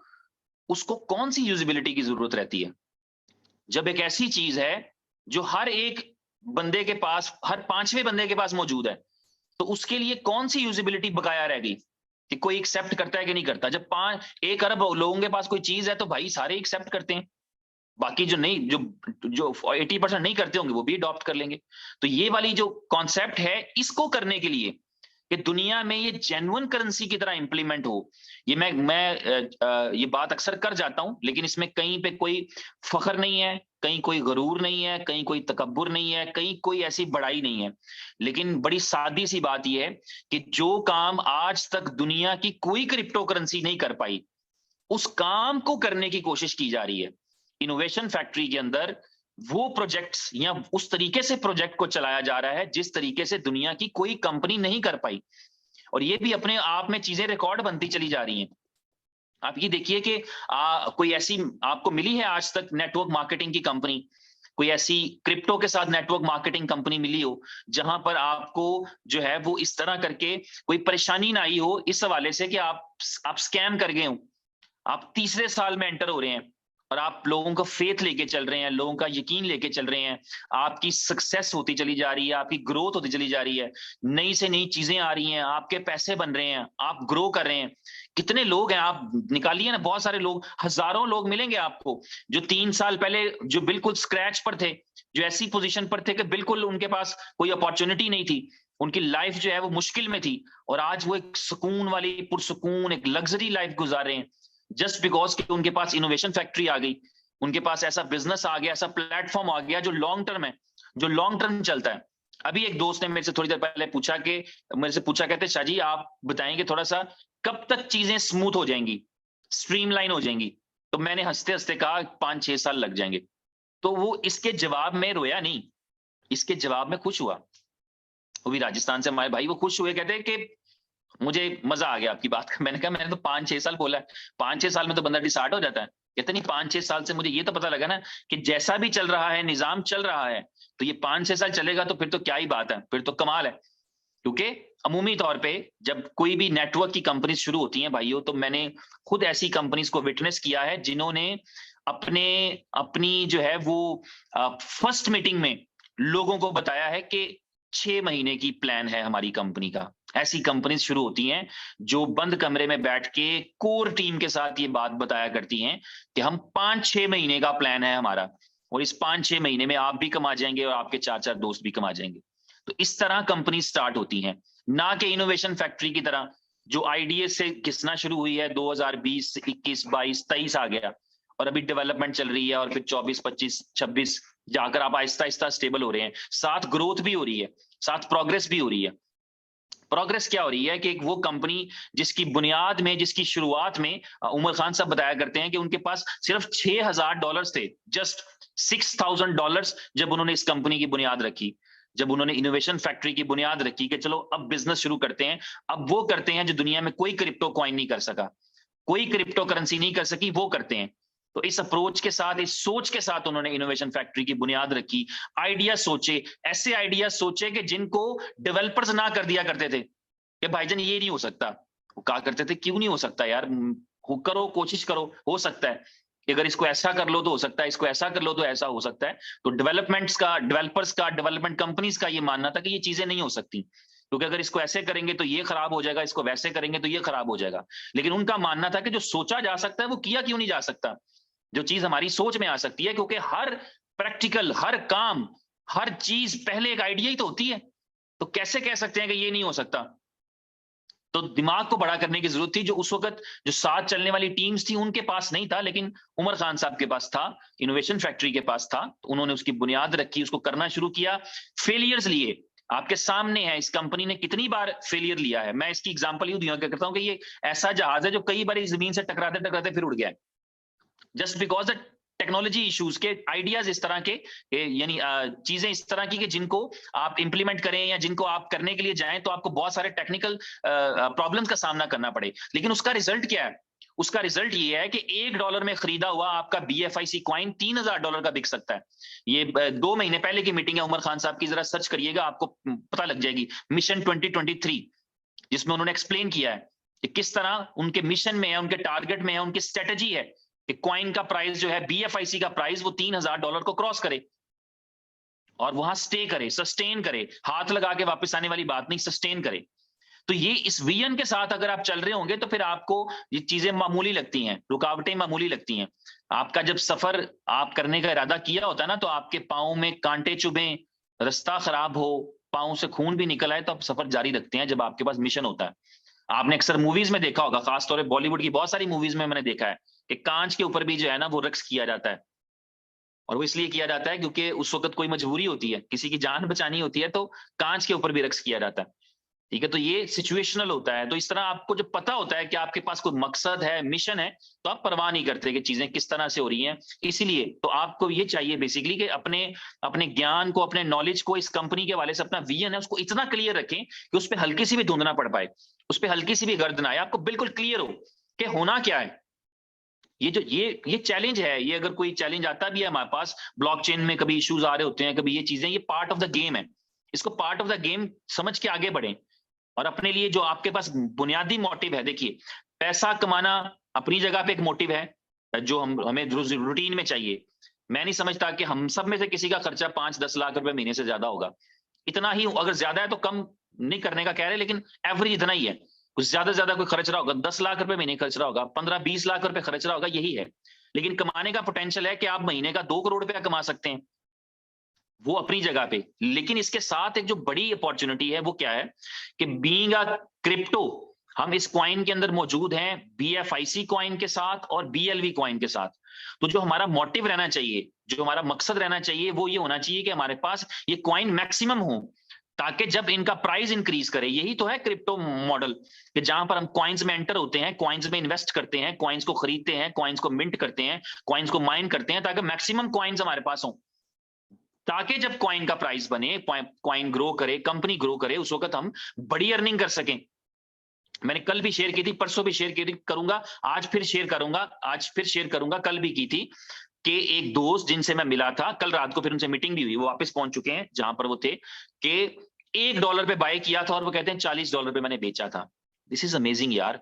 Speaker 1: उसको कौन सी यूजिबिलिटी की जरूरत रहती है। जब एक ऐसी चीज है जो हर एक बंदे के पास, हर 5वें बंदे के पास मौजूद है, तो उसके लिए कौन सी यूजिबिलिटी बकाया रह गई कि कोई एक्सेप्ट करता है कि नहीं करता। जब 1 अरब लोगों के पास कोई चीज है तो भाई सारे एक्सेप्ट करते हैं। बाकी जो नहीं, जो जो 80% नहीं करते होंगे वो भी अडॉप्ट कर लेंगे। तो ये वाली जो कॉन्सेप्ट है, इसको करने के लिए कि दुनिया में ये जेन्युइन करेंसी की तरह इंप्लीमेंट हो, ये मैं ये बात अक्सर कर जाता हूं, लेकिन इसमें कहीं पे कोई फख्र नहीं है, कहीं कोई गरूर नहीं है, कहीं कोई तकब्बुर नहीं है, कहीं कोई ऐसी बड़ाई नहीं है। लेकिन बड़ी सादी सी बात यह है कि जो काम आज तक दुनिया की कोई क्रिप्टो करेंसी नहीं कर पाई, उस काम को करने की कोशिश की जा रही है। इनोवेशन फैक्ट्री के अंदर वो प्रोजेक्ट्स या उस तरीके से प्रोजेक्ट को चलाया जा रहा है जिस तरीके से दुनिया की कोई कंपनी नहीं कर पाई। और ये भी अपने आप में चीजें रिकॉर्ड बनती चली जा रही हैं। आप ये देखिए कि कोई ऐसी आपको मिली है आज तक नेटवर्क मार्केटिंग की कंपनी, कोई ऐसी क्रिप्टो के साथ नेटवर्क मार्केटिंग कंपनी मिली हो जहां पर आपको जो है वो इस तरह करके कोई परेशानी ना आई हो, इस हवाले से कि आप स्कैम कर गए हो। आप तीसरे साल में एंटर हो रहे हैं और आप लोगों का फेथ लेके चल रहे हैं, लोगों का यकीन लेके चल रहे हैं, आपकी सक्सेस होती चली जा रही है, आपकी ग्रोथ होती चली जा रही है, नई से नई चीजें आ रही हैं, आपके पैसे बन रहे हैं, आप ग्रो कर रहे हैं। कितने लोग हैं, आप निकालिए ना, बहुत सारे लोग, हजारों लोग मिलेंगे आपको जो 3 साल पहले जो बिल्कुल स्क्रैच पर थे, जो ऐसी पोजीशन पर थे कि बिल्कुल उनके पास कोई अपॉर्चुनिटी नहीं थी, उनकी लाइफ जो है वो मुश्किल में थी, और आज वो एक सुकून वाली, पुरसुकून एक लग्जरी लाइफ गुजार रहे हैं, जस्ट बिकॉज कि उनके पास इनोवेशन फैक्ट्री आ गई, उनके पास ऐसा बिजनेस आ गया, ऐसा प्लेटफॉर्म आ गया जो लॉन्ग टर्म है, जो लॉन्ग टर्म चलता है। अभी एक दोस्त ने मेरे से थोड़ी देर पहले पूछा कि, मेरे से पूछा, कहते शाह जी आप बताएंगे थोड़ा सा कब तक चीजें स्मूथ हो जाएंगी, स्ट्रीमलाइन हो जाएंगी? तो मैंने हंसते हंसते कहा 5-6 साल लग जाएंगे। तो वो इसके जवाब में रोया नहीं, इसके जवाब में खुश हुआ। वो भी राजस्थान से हमारे भाई, वो खुश हुए, कहते हैं कि मुझे मजा आ गया आपकी बात का। मैंने कहा मैंने तो 5-6 साल बोला है, 5-6 साल में तो बंदा डिसार्ट हो जाता है। कहते नहीं, 5-6 साल से मुझे ये तो पता लगा ना कि जैसा भी चल रहा है, निजाम चल रहा है, तो ये 5-6 साल चलेगा तो फिर तो क्या ही बात है, फिर तो कमाल है। क्योंकि अमूमी तौर पे जब कोई भी नेटवर्क की कंपनी शुरू होती हैं भाइयों, तो मैंने खुद ऐसी कंपनीज को विटनेस किया है जिन्होंने अपने अपनी जो है वो फर्स्ट मीटिंग में लोगों को बताया है कि 6 महीने की प्लान है हमारी कंपनी का। ऐसी कंपनीज शुरू होती हैं जो बंद कमरे में बैठ के कोर टीम के साथ ये बात बताया करती हैं कि हम 5-6 महीने का प्लान है हमारा, और इस 5-6 महीने में आप भी कमा जाएंगे और आपके 4-4 दोस्त भी कमा जाएंगे। तो इस तरह कंपनी स्टार्ट होती हैं, ना कि इनोवेशन फैक्ट्री की तरह जो आईडिया से घिसना शुरू हुई है, 2020, 21, 22, 23 आ गया और अभी डेवलपमेंट चल रही है, और फिर 24, 25, 26 जाकर आप आहिस्ता आहिस्ता स्टेबल हो रहे हैं, साथ ग्रोथ भी हो रही है, साथ प्रोग्रेस भी हो रही है। प्रोग्रेस क्या हो रही है कि एक वो कंपनी जिसकी बुनियाद में, जिसकी शुरुआत में उमर खान साहब बताया करते हैं कि उनके पास सिर्फ $6,000 थे, जस्ट $6,000 जब उन्होंने इस कंपनी की बुनियाद रखी, जब उन्होंने इनोवेशन फैक्ट्री की बुनियाद रखी कि चलो अब बिजनेस शुरू करते हैं। अब वो करते हैं जो दुनिया में कोई क्रिप्टो कॉइन नहीं कर सका, कोई क्रिप्टो करेंसी नहीं कर सकी, वो करते हैं। तो इस अप्रोच के साथ, इस सोच के साथ उन्होंने इनोवेशन फैक्ट्री की बुनियाद रखी, आइडिया सोचे, ऐसे आइडिया सोचे कि जिनको डेवलपर्स ना कर दिया करते थे कि भाईजान ये नहीं हो सकता। वो कहा करते थे क्यों नहीं हो सकता यार, करो, कोशिश करो, हो सकता है कि अगर इसको ऐसा कर लो तो हो सकता है, इसको ऐसा कर लो तो ऐसा हो सकता है। तो डेवलपर्स का, डेवलपमेंट कंपनीज का ये मानना था कि ये चीजें नहीं हो सकती, क्योंकि अगर इसको ऐसे करेंगे तो ये खराब हो जाएगा, इसको वैसे करेंगे तो ये खराब हो जाएगा। लेकिन उनका मानना था कि जो सोचा जा सकता है वो किया क्यों नहीं जा सकता, जो चीज हमारी सोच में आ सकती है, क्योंकि हर प्रैक्टिकल, हर काम, हर चीज पहले एक आइडिया ही तो होती है। तो कैसे कह सकते हैं कि ये नहीं हो सकता? तो दिमाग को बड़ा करने की जरूरत थी, जो उस वक्त जो साथ चलने वाली टीम्स थी उनके पास नहीं था, लेकिन उमर खान साहब के पास था, इनोवेशन फैक्ट्री के पास था। तो उन्होंने उसकी बुनियाद रखी, उसको करना शुरू किया, फेलियर्स लिए, आपके सामने है, इस कंपनी ने कितनी बार फेलियर लिया है। मैं इसकी एग्जांपल यूं दिया करता हूं कि ये ऐसा जहाज है जो कई बार जमीन से टकराते टकराते फिर उड़ गया है, just because the technology issues के, आइडियाज इस तरह के, यानी चीजें इस तरह की कि जिनको आप इंप्लीमेंट करें या जिनको आप करने के लिए जाएं तो आपको बहुत सारे टेक्निकल प्रॉब्लम्स का सामना करना पड़े। लेकिन उसका रिजल्ट क्या है? उसका रिजल्ट ये है कि $1 में खरीदा हुआ आपका BFIC कॉइन $3,000 का बिक सकता है। ये 2 महीने पहले की मीटिंग है उमर खान साहब की, जरा सर्च करिएगा, आपको पता लग जाएगी। मिशन 2023, जिसमें उन्होंने एक्सप्लेन किया है कि किस तरह उनके मिशन में है, उनके टारगेट में है, उनकी स्ट्रेटेजी है कि कॉइन का प्राइस जो है, BFIC का प्राइस, वो $3,000 को क्रॉस करे और वहां स्टे करे, सस्टेन करे, हाथ लगा के वापस आने वाली बात नहीं, सस्टेन करे। तो ये इस विजन के साथ अगर आप चल रहे होंगे तो फिर आपको ये चीजें मामूली लगती हैं, रुकावटें मामूली लगती हैं। आपका जब सफर आप करने का इरादा किया होता है ना, तो आपके पाँव में कांटे चुभे, रास्ता खराब हो, पाँव से खून भी निकल आए, तो आप सफर जारी रखते हैं जब आपके पास मिशन होता है। आपने अक्सर मूवीज में देखा होगा, खासतौर पे बॉलीवुड की बहुत सारी मूवीज में मैंने देखा है कि कांच के ऊपर भी जो है ना वो रक्स किया जाता है, और वो इसलिए किया जाता है क्योंकि उस वक्त कोई मजबूरी होती है, किसी की जान बचानी होती है, तो कांच के ऊपर भी रक्स किया जाता है। ठीक है, तो ये सिचुएशनल होता है। तो इस तरह आपको जब पता होता है कि आपके पास कोई मकसद है, मिशन है, तो आप परवाह नहीं करते कि चीजें किस तरह से हो रही हैं। इसीलिए तो आपको ये चाहिए बेसिकली कि अपने अपने ज्ञान को, अपने नॉलेज को, इस कंपनी के वाले से अपना विजन है उसको इतना क्लियर रखें कि उस पर हल्की सी भी धुंध ना पड़ पाए, उस पर हल्की सी भी गर्द ना आए, आपको बिल्कुल क्लियर हो कि होना क्या है। ये जो ये चैलेंज है, ये अगर कोई चैलेंज आता भी है हमारे पास, ब्लॉकचेन में कभी इश्यूज आ रहे होते हैं, कभी ये चीजें, ये पार्ट ऑफ द गेम है। इसको पार्ट ऑफ द गेम समझ के आगे बढ़ें, और अपने लिए जो आपके पास बुनियादी मोटिव है, देखिए पैसा कमाना अपनी जगह पे एक मोटिव है, जो हमें रूटीन में चाहिए। मैं नहीं समझता कि हम सब में से किसी का खर्चा 5-10 लाख रुपए महीने से ज्यादा होगा। इतना ही, अगर ज्यादा है तो कम नहीं करने का कह रहे, लेकिन एवरेज इतना ही है। कुछ ज्यादा से ज्यादा कोई खर्च रहा होगा, 10 लाख रुपए महीने खर्च रहा होगा, 15-20 लाख रुपए खर्च रहा होगा, यही है। लेकिन कमाने का पोटेंशियल है कि आप महीने का 2 करोड़ रुपया कमा सकते हैं, वो अपनी जगह पे। लेकिन इसके साथ एक जो बड़ी अपॉर्चुनिटी है वो क्या है कि बीइंग अ क्रिप्टो, हम इस कॉइन के अंदर मौजूद हैं BFIC कॉइन के साथ और BLV कॉइन के साथ। तो जो हमारा मोटिव रहना चाहिए, जो हमारा मकसद रहना चाहिए, वो ये होना चाहिए कि हमारे पास ये कॉइन मैक्सिमम हो, ताकि जब इनका प्राइस इंक्रीज करे। यही तो है क्रिप्टो मॉडल, कि जहां पर हम कॉइन्स में एंटर होते हैं, कॉइन्स में इन्वेस्ट करते हैं, कॉइन्स को खरीदते हैं, कॉइन्स को मिंट करते हैं, कॉइन्स को माइन करते हैं, ताकि मैक्सिमम कॉइन्स हमारे पास हो, ताकि जब कॉइन का प्राइस बने, कॉइन ग्रो करे, कंपनी ग्रो करे, उस वक्त हम बड़ी अर्निंग कर सकें। मैंने कल भी शेयर की थी, परसों भी शेयर की थी, करूंगा आज फिर शेयर करूंगा, कल भी की थी, कि एक दोस्त जिनसे मैं मिला था कल रात को, फिर उनसे मीटिंग भी हुई, वो वापस पहुंच चुके हैं जहां पर वो थे, कि $1 पे बाय किया था और वो कहते हैं $40 पे मैंने बेचा था। दिस इज अमेजिंग यार।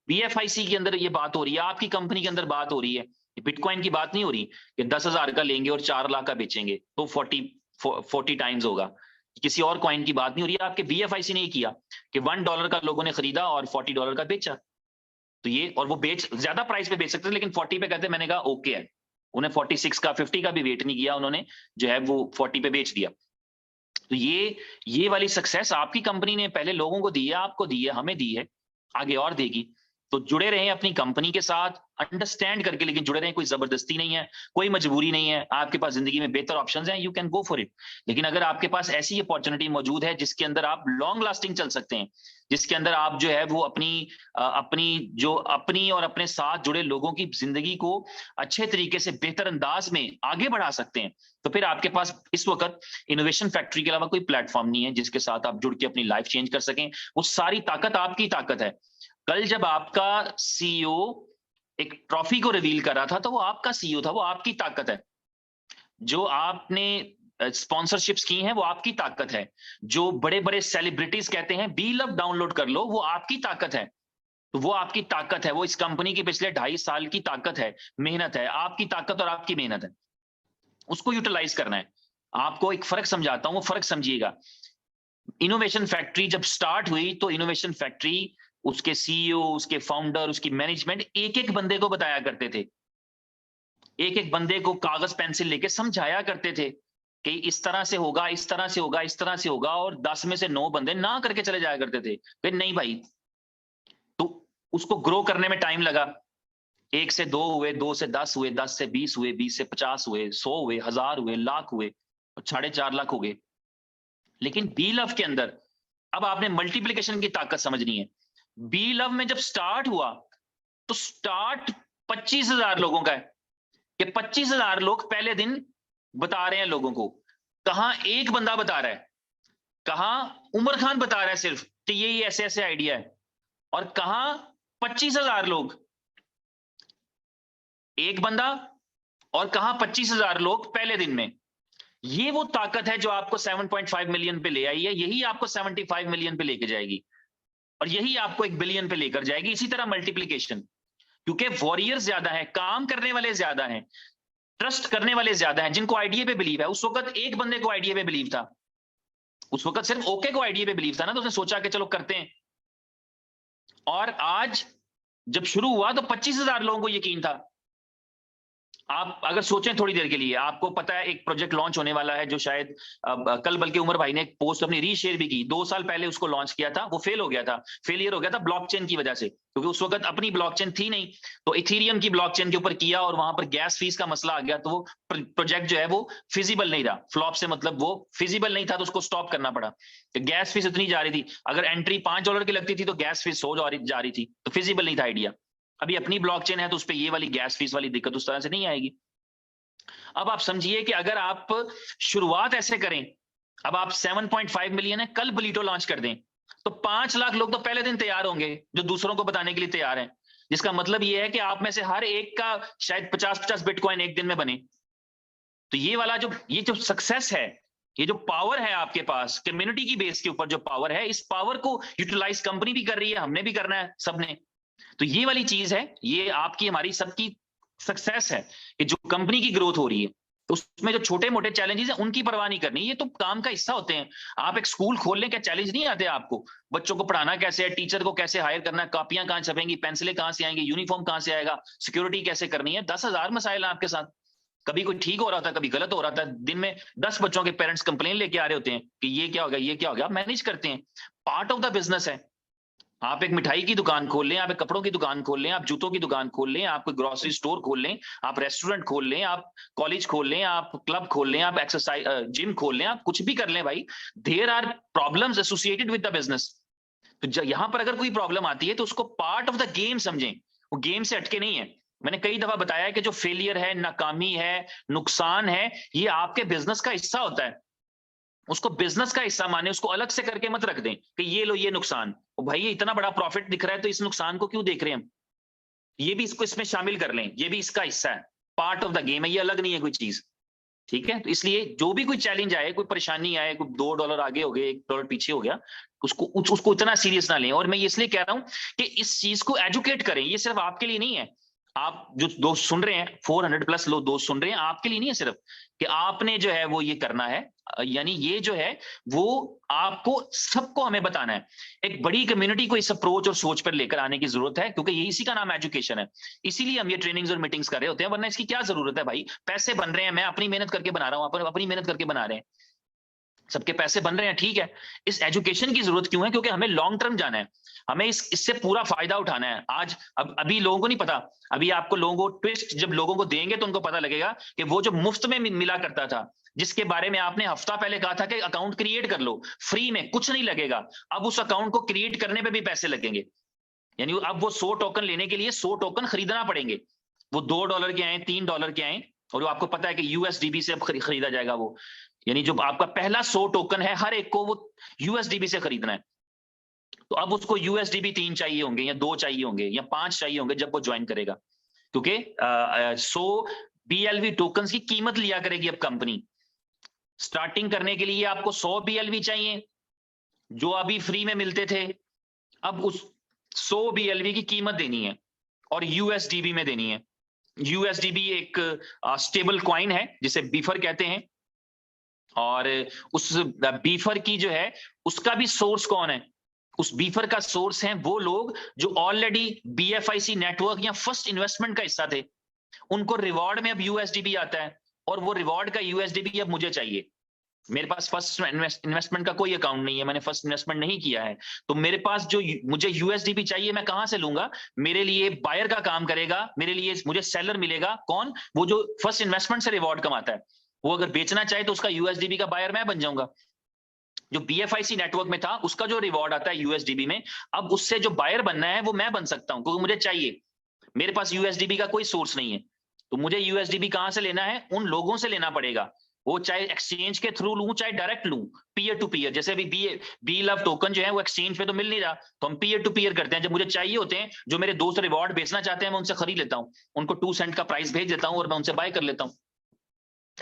Speaker 1: BFIC के अंदर ये बात हो रही है, आपकी कंपनी के अंदर बात हो रही है, बिटकॉइन की बात नहीं हो रही कि 10,000 का लेंगे और 4 लाख का बेचेंगे तो 40 टाइम्स होगा। किसी और कॉइन की बात नहीं हो रही है। आपके BFIC ने ये किया कि $1 का लोगों ने खरीदा और $40 का बेचा। तो ये, और वो बेच ज्यादा प्राइस पे बेच सकते थे, लेकिन 40 पे कहते, मैंने कहा ओके है। उन्हें 46 का 50 का भी वेट नहीं किया, उन्होंने जो है वो 40 पे बेच दिया। तो ये वाली सक्सेस आपकी कंपनी ने पहले लोगों को दी है, आपको दी है, हमें दी है, आगे और देगी। तो जुड़े रहें अपनी कंपनी के साथ, अंडरस्टैंड करके, लेकिन जुड़े रहें। कोई जबरदस्ती नहीं है, कोई मजबूरी नहीं है। आपके पास जिंदगी में बेहतर ऑप्शंस हैं, you can go for it. लेकिन अगर आपके पास ऐसी अपॉर्चुनिटी मौजूद है जिसके अंदर आप लॉन्ग लास्टिंग चल सकते हैं, जिसके अंदर आप जो है वो अपनी और अपने साथ जुड़े लोगों की जिंदगी को अच्छे तरीके से बेहतर अंदाज में आगे बढ़ा सकते हैं, तो फिर आपके पास इस वक्त इनोवेशन फैक्ट्री के अलावा कोई प्लेटफॉर्म नहीं है जिसके साथ आप जुड़ के अपनी लाइफ चेंज कर सकें। वो सारी ताकत आपकी ताकत है। कल जब आपका CEO एक ट्रॉफी को रिवील कर रहा था, तो वो आपका CEO था, वो आपकी ताकत है। जो आपने स्पॉन्सरशिप्स की हैं, वो आपकी ताकत है। जो बड़े बड़े सेलिब्रिटीज कहते हैं बी लव डाउनलोड कर लो, वो आपकी ताकत है। तो वो आपकी ताकत है, वो इस कंपनी की पिछले 2.5 साल की ताकत है, मेहनत है, आपकी ताकत और आपकी मेहनत है। उसको यूटिलाइज करना है। आपको एक फर्क समझाता हूं, वो फर्क समझिएगा। इनोवेशन फैक्ट्री जब स्टार्ट हुई, तो इनोवेशन फैक्ट्री, उसके CEO, उसके फाउंडर, उसकी मैनेजमेंट एक एक बंदे को बताया करते थे, एक एक बंदे को कागज पेंसिल लेके समझाया करते थे कि इस तरह से होगा, इस तरह से होगा, इस तरह से होगा, और 10 में से 9 बंदे ना करके चले जाया करते थे, फिर नहीं भाई। तो उसको ग्रो करने में टाइम लगा। 1 से 2 हुए, 2 से 10 हुए, 10 से 20 हुए, 20 से 50 हुए, 100 हुए, 1000 हुए, लाख हुए, और 4.5 लाख हो गए। लेकिन बी लव के अंदर अब आपने मल्टीप्लिकेशन की ताकत समझनी है। बी लव में जब स्टार्ट हुआ, तो स्टार्ट 25,000 लोगों का है, कि 25,000 लोग पहले दिन बता रहे हैं लोगों को। कहां एक बंदा बता रहा है, कहां उमर खान बता रहा है सिर्फ कि ये ऐसे ऐसे आइडिया है, और कहां 25,000 लोग, एक बंदा, और कहां 25,000 लोग पहले दिन में। ये वो ताकत है जो आपको 7.5 मिलियन पे ले आई है, यही आपको 75 मिलियन पे लेके जाएगी, और यही आपको 1 बिलियन पे लेकर जाएगी। इसी तरह मल्टीप्लिकेशन, क्योंकि वॉरियर्स ज्यादा है, काम करने वाले ज्यादा हैं, ट्रस्ट करने वाले ज्यादा हैं, जिनको आइडिया पे बिलीव है। उस वक्त एक बंदे को आइडिया पे बिलीव था, उस वक्त सिर्फ ओके को आइडिया पे बिलीव था ना, तो उसने सोचा कि चलो करते हैं। और आज जब शुरू हुआ तो 25,000 लोगों को यकीन था। आप अगर सोचें थोड़ी देर के लिए, आपको पता है एक प्रोजेक्ट लॉन्च होने वाला है, जो शायद कल बल्कि उमर भाई ने एक पोस्ट अपनी रीशेयर भी की। 2 साल पहले उसको लॉन्च किया था, वो फेल हो गया था, फेलियर हो गया था ब्लॉकचेन की वजह से, क्योंकि उस वक्त अपनी ब्लॉकचेन थी नहीं। तो इथेरियम की ब्लॉकचेन के ऊपर किया, और वहां पर गैस फीस का मसला आ गया, तो वो प्रोजेक्ट जो है वो फिजिबल नहीं रहा। फ्लॉप से मतलब वो फिजिबल नहीं था, तो उसको स्टॉप करना पड़ा। तो गैस फीस इतनी जा रही थी, अगर एंट्री $5 की लगती थी तो गैस फीस 100 जा रही थी, तो फिजिबल नहीं था आइडिया। अभी अपनी ब्लॉकचेन है तो उस पर ये वाली गैस फीस वाली दिक्कत उस तरह से नहीं आएगी। अब आप समझिए कि अगर आप शुरुआत ऐसे करें, अब आप 7.5 मिलियन है, कल बलीटो लॉन्च कर दें, तो 5 लाख लोग तो पहले दिन तैयार होंगे जो दूसरों को बताने के लिए तैयार हैं। जिसका मतलब यह है कि आप में से हर एक का शायद 50-50 बिटकॉइन एक दिन में बने। तो ये जो सक्सेस है, ये जो पावर है आपके पास, कम्युनिटी की बेस के ऊपर जो पावर है, इस पावर को यूटिलाइज कंपनी भी कर रही है, हमने भी करना है सबने। तो ये वाली चीज है, ये आपकी हमारी सबकी सक्सेस है कि जो कंपनी की ग्रोथ हो रही है, तो उसमें जो छोटे मोटे चैलेंजेस हैं उनकी परवाह नहीं करनी, ये तो काम का हिस्सा होते हैं। आप एक स्कूल खोल लें, क्या चैलेंज नहीं आते आपको? बच्चों को पढ़ाना कैसे है, टीचर को कैसे हायर करना है, कॉपियां कहां छपेंगी, पेंसिलें कहां से आएंगी, यूनिफॉर्म कहां से आएगा, सिक्योरिटी कैसे करनी है, 10,000 मसाइल हैं आपके साथ। कभी कोई ठीक हो रहा था, कभी गलत हो रहा था, दिन में 10 बच्चों के पेरेंट्स कंप्लेन लेके आ रहे होते हैं कि ये क्या हो गया, ये क्या हो गया, आप मैनेज करते हैं। पार्ट ऑफ द बिजनेस है। आप एक मिठाई की दुकान खोल लें, आप एक कपड़ों की दुकान खोल लें, आप जूतों की दुकान खोल लें, आप कोई ग्रोसरी स्टोर खोल लें, आप रेस्टोरेंट खोल लें, आप कॉलेज खोल लें, आप क्लब खोल लें, आप एक्सरसाइज जिम खोल लें, आप कुछ भी कर लें भाई, there are problems associated with the business. तो यहां पर अगर कोई प्रॉब्लम आती है तो उसको पार्ट ऑफ द गेम समझें, वो गेम से हटके नहीं है। मैंने कई दफा बताया है कि जो फेलियर है, नाकामी है, नुकसान है, ये आपके बिजनेस का हिस्सा होता है। उसको बिजनेस का हिस्सा माने, उसको अलग से करके मत रख दें कि ये लो ये नुकसान, ओ भाई ये इतना बड़ा प्रॉफिट दिख रहा है तो इस नुकसान को क्यों देख रहे हैं हम? ये भी इसको इसमें शामिल कर लें, ये भी इसका हिस्सा है, पार्ट ऑफ द गेम है, ये अलग नहीं है कोई चीज। ठीक है, तो इसलिए जो भी कोई चैलेंज आए, कोई परेशानी आए, कोई $2 आगे हो गए, $1 पीछे हो गया, उसको इतना सीरियस ना लें। और मैं ये इसलिए कह रहा हूं कि इस चीज को एजुकेट करें, ये सिर्फ आपके लिए नहीं है। आप जो दोस्त सुन रहे हैं, 400 प्लस लोग दोस्त सुन रहे हैं, आपके लिए नहीं है सिर्फ कि आपने जो है वो ये करना है, यानी ये जो है वो आपको सबको हमें बताना है। एक बड़ी कम्युनिटी को इस अप्रोच और सोच पर लेकर आने की जरूरत है, क्योंकि ये इसी का नाम एजुकेशन है। इसीलिए हम ये ट्रेनिंग्स और मीटिंग्स कर रहे होते हैं, वरना इसकी क्या जरूरत है भाई? पैसे बन रहे हैं, मैं अपनी मेहनत करके बना रहा हूं, अपनी मेहनत करके बना रहे हैं, सबके पैसे बन रहे हैं, ठीक है। इस एजुकेशन की जरूरत क्यों है? क्योंकि हमें लॉन्ग टर्म जाना है, हमें इससे पूरा फायदा उठाना है। आज अभी लोगों को नहीं पता, अभी आपको लोगों को ट्विस्ट जब लोगों को देंगे तो उनको पता लगेगा कि वो जो मुफ्त में मिला करता था, जिसके बारे में आपने हफ्ता पहले कहा था कि अकाउंट क्रिएट कर लो, फ्री में कुछ नहीं लगेगा, अब उस अकाउंट को क्रिएट करने पे भी पैसे लगेंगे। यानी अब वो 100 टोकन लेने के लिए 100 टोकन खरीदना पड़ेंगे, वो $2 के आए, $3 के आए, और वो आपको पता है कि यूएसडीबी से अब खरीदा जाएगा वो। यानी जो आपका पहला 100 टोकन है, हर एक को वो यूएसडीबी से खरीदना है। तो अब उसको यूएसडीबी 3 चाहिए होंगे, या 2 चाहिए होंगे, या 5 चाहिए होंगे जब वो ज्वाइन करेगा, क्योंकि 100 बीएलवी टोकन की कीमत लिया करेगी अब कंपनी। स्टार्टिंग करने के लिए आपको 100 बीएलवी चाहिए, जो अभी फ्री में मिलते थे, अब उस 100 बीएलवी की कीमत देनी है और यूएसडीबी में देनी है। यूएसडीबी एक स्टेबल कॉइन है जिसे बीफर कहते हैं, और उस बीफर की जो है उसका भी सोर्स कौन है? उस बीफर का सोर्स है वो लोग जो ऑलरेडी बीएफआईसी नेटवर्क या फर्स्ट इन्वेस्टमेंट का हिस्सा थे, उनको रिवॉर्ड में अब यूएसडीबी आता है, और वो रिवॉर्ड का यूएसडीबी अब मुझे चाहिए। मेरे पास फर्स्ट इन्वेस्टमेंट का कोई अकाउंट नहीं है, मैंने फर्स्ट इन्वेस्टमेंट नहीं किया है, तो मेरे पास जो मुझे यूएसडीपी चाहिए, मैं कहां से लूंगा? मेरे लिए बायर का काम करेगा, मेरे लिए मुझे सेलर मिलेगा, कौन? वो जो फर्स्ट इन्वेस्टमेंट से रिवॉर्ड कमाता है। वो अगर बेचना चाहे तो उसका यूएसडीपी का बायर मैं बन जाऊंगा। जो बीएफआईसी नेटवर्क में था उसका जो रिवॉर्ड आता है यूएसडीबी में, अब उससे जो बायर बनना है वो मैं बन सकता हूं, क्योंकि मुझे चाहिए। मेरे पास यूएसडीबी का कोई सोर्स नहीं है, तो मुझे यूएसडीबी कहां से लेना है? उन लोगों से लेना पड़ेगा, वो चाहे एक्सचेंज के थ्रू लूं चाहे डायरेक्ट लूं, पीयर टू पीयर। जैसे अभी बी लव टोकन जो है वो एक्सचेंज पे तो मिल नहीं रहा, तो हम पीयर टू पीयर करते हैं। जब मुझे चाहिए होते हैं, जो मेरे दोस्त रिवॉर्ड बेचना चाहते हैं, मैं उनसे खरीद लेता हूं, उनको 2 सेंट का प्राइस भेज देता हूं और मैं उनसे बाय कर लेता हूं।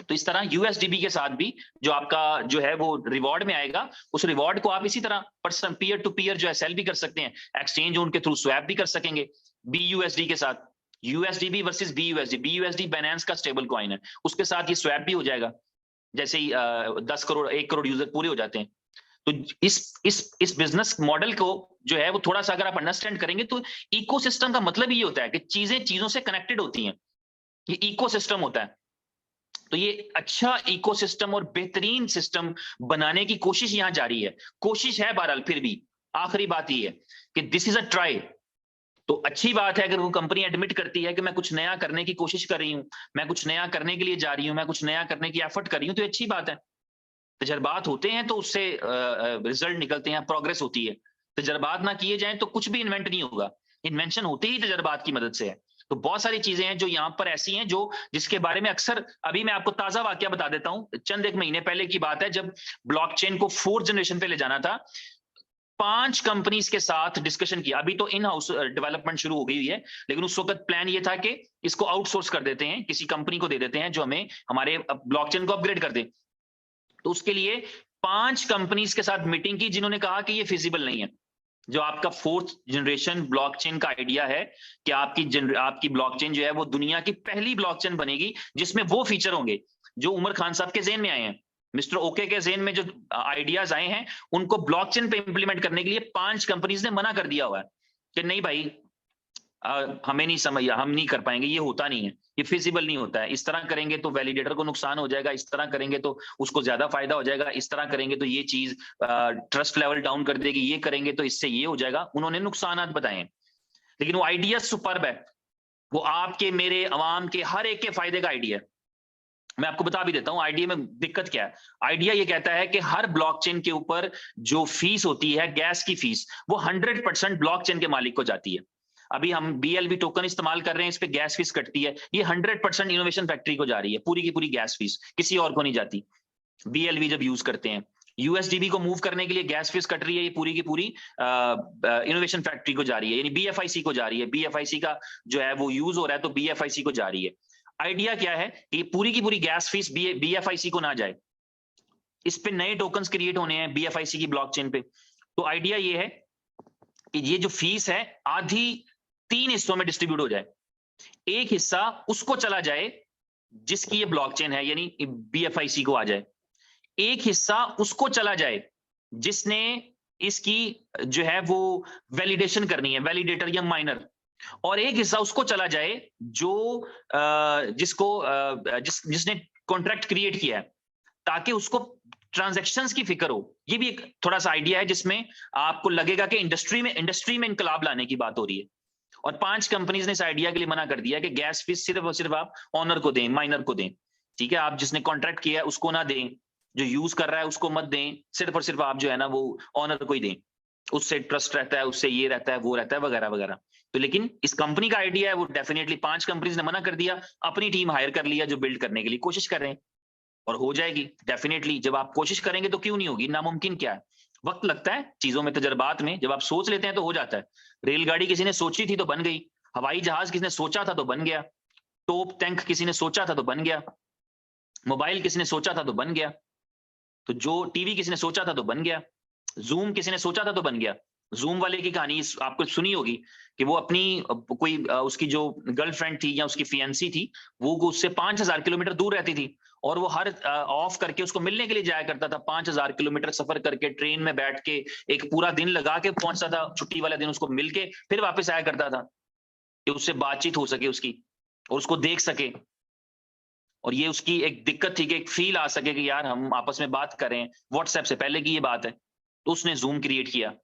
Speaker 1: तो इस तरह यूएसडीबी के साथ भी जो आपका जो है वो रिवॉर्ड में आएगा, उस रिवॉर्ड को आप इसी तरह पर्सन पीयर टू पीयर जो है सेल भी कर सकते हैं, एक्सचेंज उनके थ्रू स्वैप भी कर सकेंगे बीयूएसडी के साथ। यूएसडीबी वर्सेस बीयूएसडी, बीयूएसडी बाइनेंस का स्टेबल कॉइन है, उसके साथ ये स्वैप भी हो जाएगा जैसे ही 10 करोड़ 1 करोड़ यूजर पूरे हो जाते हैं। तो इस बिजनेस मॉडल को जो है वो थोड़ा सा अगर आप अंडरस्टैंड करेंगे, तो इकोसिस्टम का मतलब ये होता है कि चीजें चीजों से कनेक्टेड होती हैं, ये इकोसिस्टम होता है। तो ये अच्छा इकोसिस्टम और बेहतरीन सिस्टम बनाने की कोशिश यहां जारी है। कोशिश है बहरहाल, फिर भी आखिरी बात ये है कि दिस इज अ ट्राई। तो अच्छी बात है अगर वो कंपनी एडमिट करती है कि मैं कुछ नया करने की कोशिश कर रही हूं, मैं कुछ नया करने के लिए जा रही हूं, मैं कुछ नया करने की एफर्ट कर रही हूं, तो अच्छी बात है। तजर्बात होते हैं तो उससे रिजल्ट निकलते हैं, प्रोग्रेस होती है। तजर्बात ना किए जाएं तो कुछ भी इन्वेंट नहीं होगा, इन्वेंशन होते ही तजर्बात की मदद से है। तो बहुत सारी चीजें हैं जो यहाँ पर ऐसी हैं जो जिसके बारे में अक्सर, अभी मैं आपको ताजा वाकया बता देता हूं, चंद एक महीने पहले की बात है, जब ब्लॉकचेन को 4th जनरेशन पे ले जाना था, 5 कंपनीज के साथ डिस्कशन किया। अभी तो इन हाउस डेवलपमेंट शुरू हो गई हुई है, लेकिन उस वक्त प्लान ये था कि इसको आउटसोर्स कर देते हैं, किसी कंपनी को दे देते हैं जो हमें हमारे ब्लॉकचेन को अपग्रेड कर दे। तो उसके लिए 5 कंपनीज के साथ मीटिंग की जिन्होंने कहा कि ये फिजिबल नहीं है, जो आपका 4th जनरेशन ब्लॉकचेन का आइडिया है कि आपकी ब्लॉकचेन जो है वो दुनिया की पहली ब्लॉकचेन बनेगी जिसमें वो फीचर होंगे जो उमर खान साहब के ज़हन में आए हैं। मिस्टर ओके के ज़हन में जो आइडियाज आए हैं उनको ब्लॉकचेन पे इंप्लीमेंट करने के लिए 5 कंपनीज ने मना कर दिया हुआ है कि नहीं भाई, हमें नहीं समझ, हम नहीं कर पाएंगे, ये होता नहीं है, ये फिजिबल नहीं होता है, इस तरह करेंगे तो वैलिडेटर को नुकसान हो जाएगा, इस तरह करेंगे तो उसको ज्यादा फायदा हो जाएगा, इस तरह करेंगे तो ये चीज ट्रस्ट लेवल डाउन कर देगी, ये करेंगे तो इससे ये हो जाएगा। उन्होंने नुकसानात बताए हैं, लेकिन वो आइडिया सुपर्ब है, वो आपके मेरे अवाम के हर एक के फायदे का आइडिया है। मैं आपको बता भी देता हूं आइडिया में दिक्कत क्या है। आइडिया ये कहता है कि हर ब्लॉकचेन के ऊपर जो फीस होती है, गैस की फीस, वो 100% ब्लॉकचेन के मालिक को जाती है। अभी हम BLV टोकन इस्तेमाल कर रहे हैं, इस पे गैस फीस कटती है, ये 100% इनोवेशन फैक्ट्री को जा रही है, पूरी की पूरी गैस फीस, किसी और को नहीं जाती। BLV जब यूज करते हैं, USDB को मूव करने के लिए गैस फीस कट रही है, ये पूरी की पूरी इनोवेशन फैक्ट्री को जा रही है, यानी BFIC को जा रही है। BFIC का जो है वो यूज हो रहा है तो BFIC को जा रही है। आइडिया क्या है कि पूरी की पूरी गैस फीस BFIC को ना जाए, इस पे नए टोकन्स क्रिएट होने हैं BFIC की ब्लॉकचेन पे। तो आइडिया ये है कि ये जो फीस है आधी 3 हिस्सों में डिस्ट्रीब्यूट हो जाए। एक हिस्सा उसको चला जाए जिसकी ये ब्लॉकचेन है, यानी BFIC को आ जाए। एक हिस्सा उसको चला जाए जिसने इसकी जो है वो वैलिडेशन करनी है, वैलिडेटर या माइनर। और एक हिस्सा उसको चला जाए जो जिसने कॉन्ट्रैक्ट क्रिएट किया है, ताकि उसको ट्रांजैक्शंस की फिक्र हो। ये भी एक थोड़ा सा आइडिया है जिसमें आपको लगेगा कि इंडस्ट्री में इनकलाब लाने की बात हो रही है। और 5 कंपनीज ने इस आइडिया के लिए मना कर दिया कि गैस फीस सिर्फ और सिर्फ आप ऑनर को दें, माइनर को दें। ठीक है, आप जिसने कॉन्ट्रैक्ट किया है उसको ना दें, जो यूज कर रहा है उसको मत दें, सिर्फ और सिर्फ आप जो है ना वो ऑनर को ही दें, उससे ट्रस्ट रहता है, उससे ये रहता है, वो रहता है, वगैरह वगैरह। तो लेकिन इस कंपनी का आइडिया है वो डेफिनेटली 5 कंपनीज ने मना कर दिया, अपनी टीम हायर कर लिया जो बिल्ड करने के लिए कोशिश कर रहे हैं, और हो जाएगी डेफिनेटली। जब आप कोशिश करेंगे तो क्यों नहीं होगी, नामुमकिन क्या है। वक्त लगता है चीजों में, तजर्बात में, जब आप सोच लेते हैं तो हो जाता है। रेलगाड़ी किसी ने सोची थी तो बन गई, हवाई जहाज किसी ने सोचा था तो बन गया, टोप टैंक किसी ने सोचा था तो बन गया, मोबाइल किसी ने सोचा था तो बन गया, तो जो टीवी किसी ने सोचा था तो बन गया, जूम किसी ने सोचा था तो बन गया। जूम वाले की कहानी आपको सुनी होगी कि वो अपनी कोई उसकी जो गर्लफ्रेंड थी या उसकी फियांसी थी, वो उससे 5000 किलोमीटर दूर रहती थी, और वो हर ऑफ करके उसको मिलने के लिए जाया करता था, 5000 किलोमीटर सफर करके ट्रेन में बैठ के एक पूरा दिन लगा के पहुंचता था, छुट्टी वाले दिन उसको मिलके फिर वापस आया करता था कि उससे बातचीत हो सके उसकी, और उसको देख सके। और ये उसकी एक दिक्कत थी कि एक फील आ सके कि यार हम आपस में बात करें, व्हाट्सएप से पहले की ये बात है, तो उसने जूम क्रिएट किया।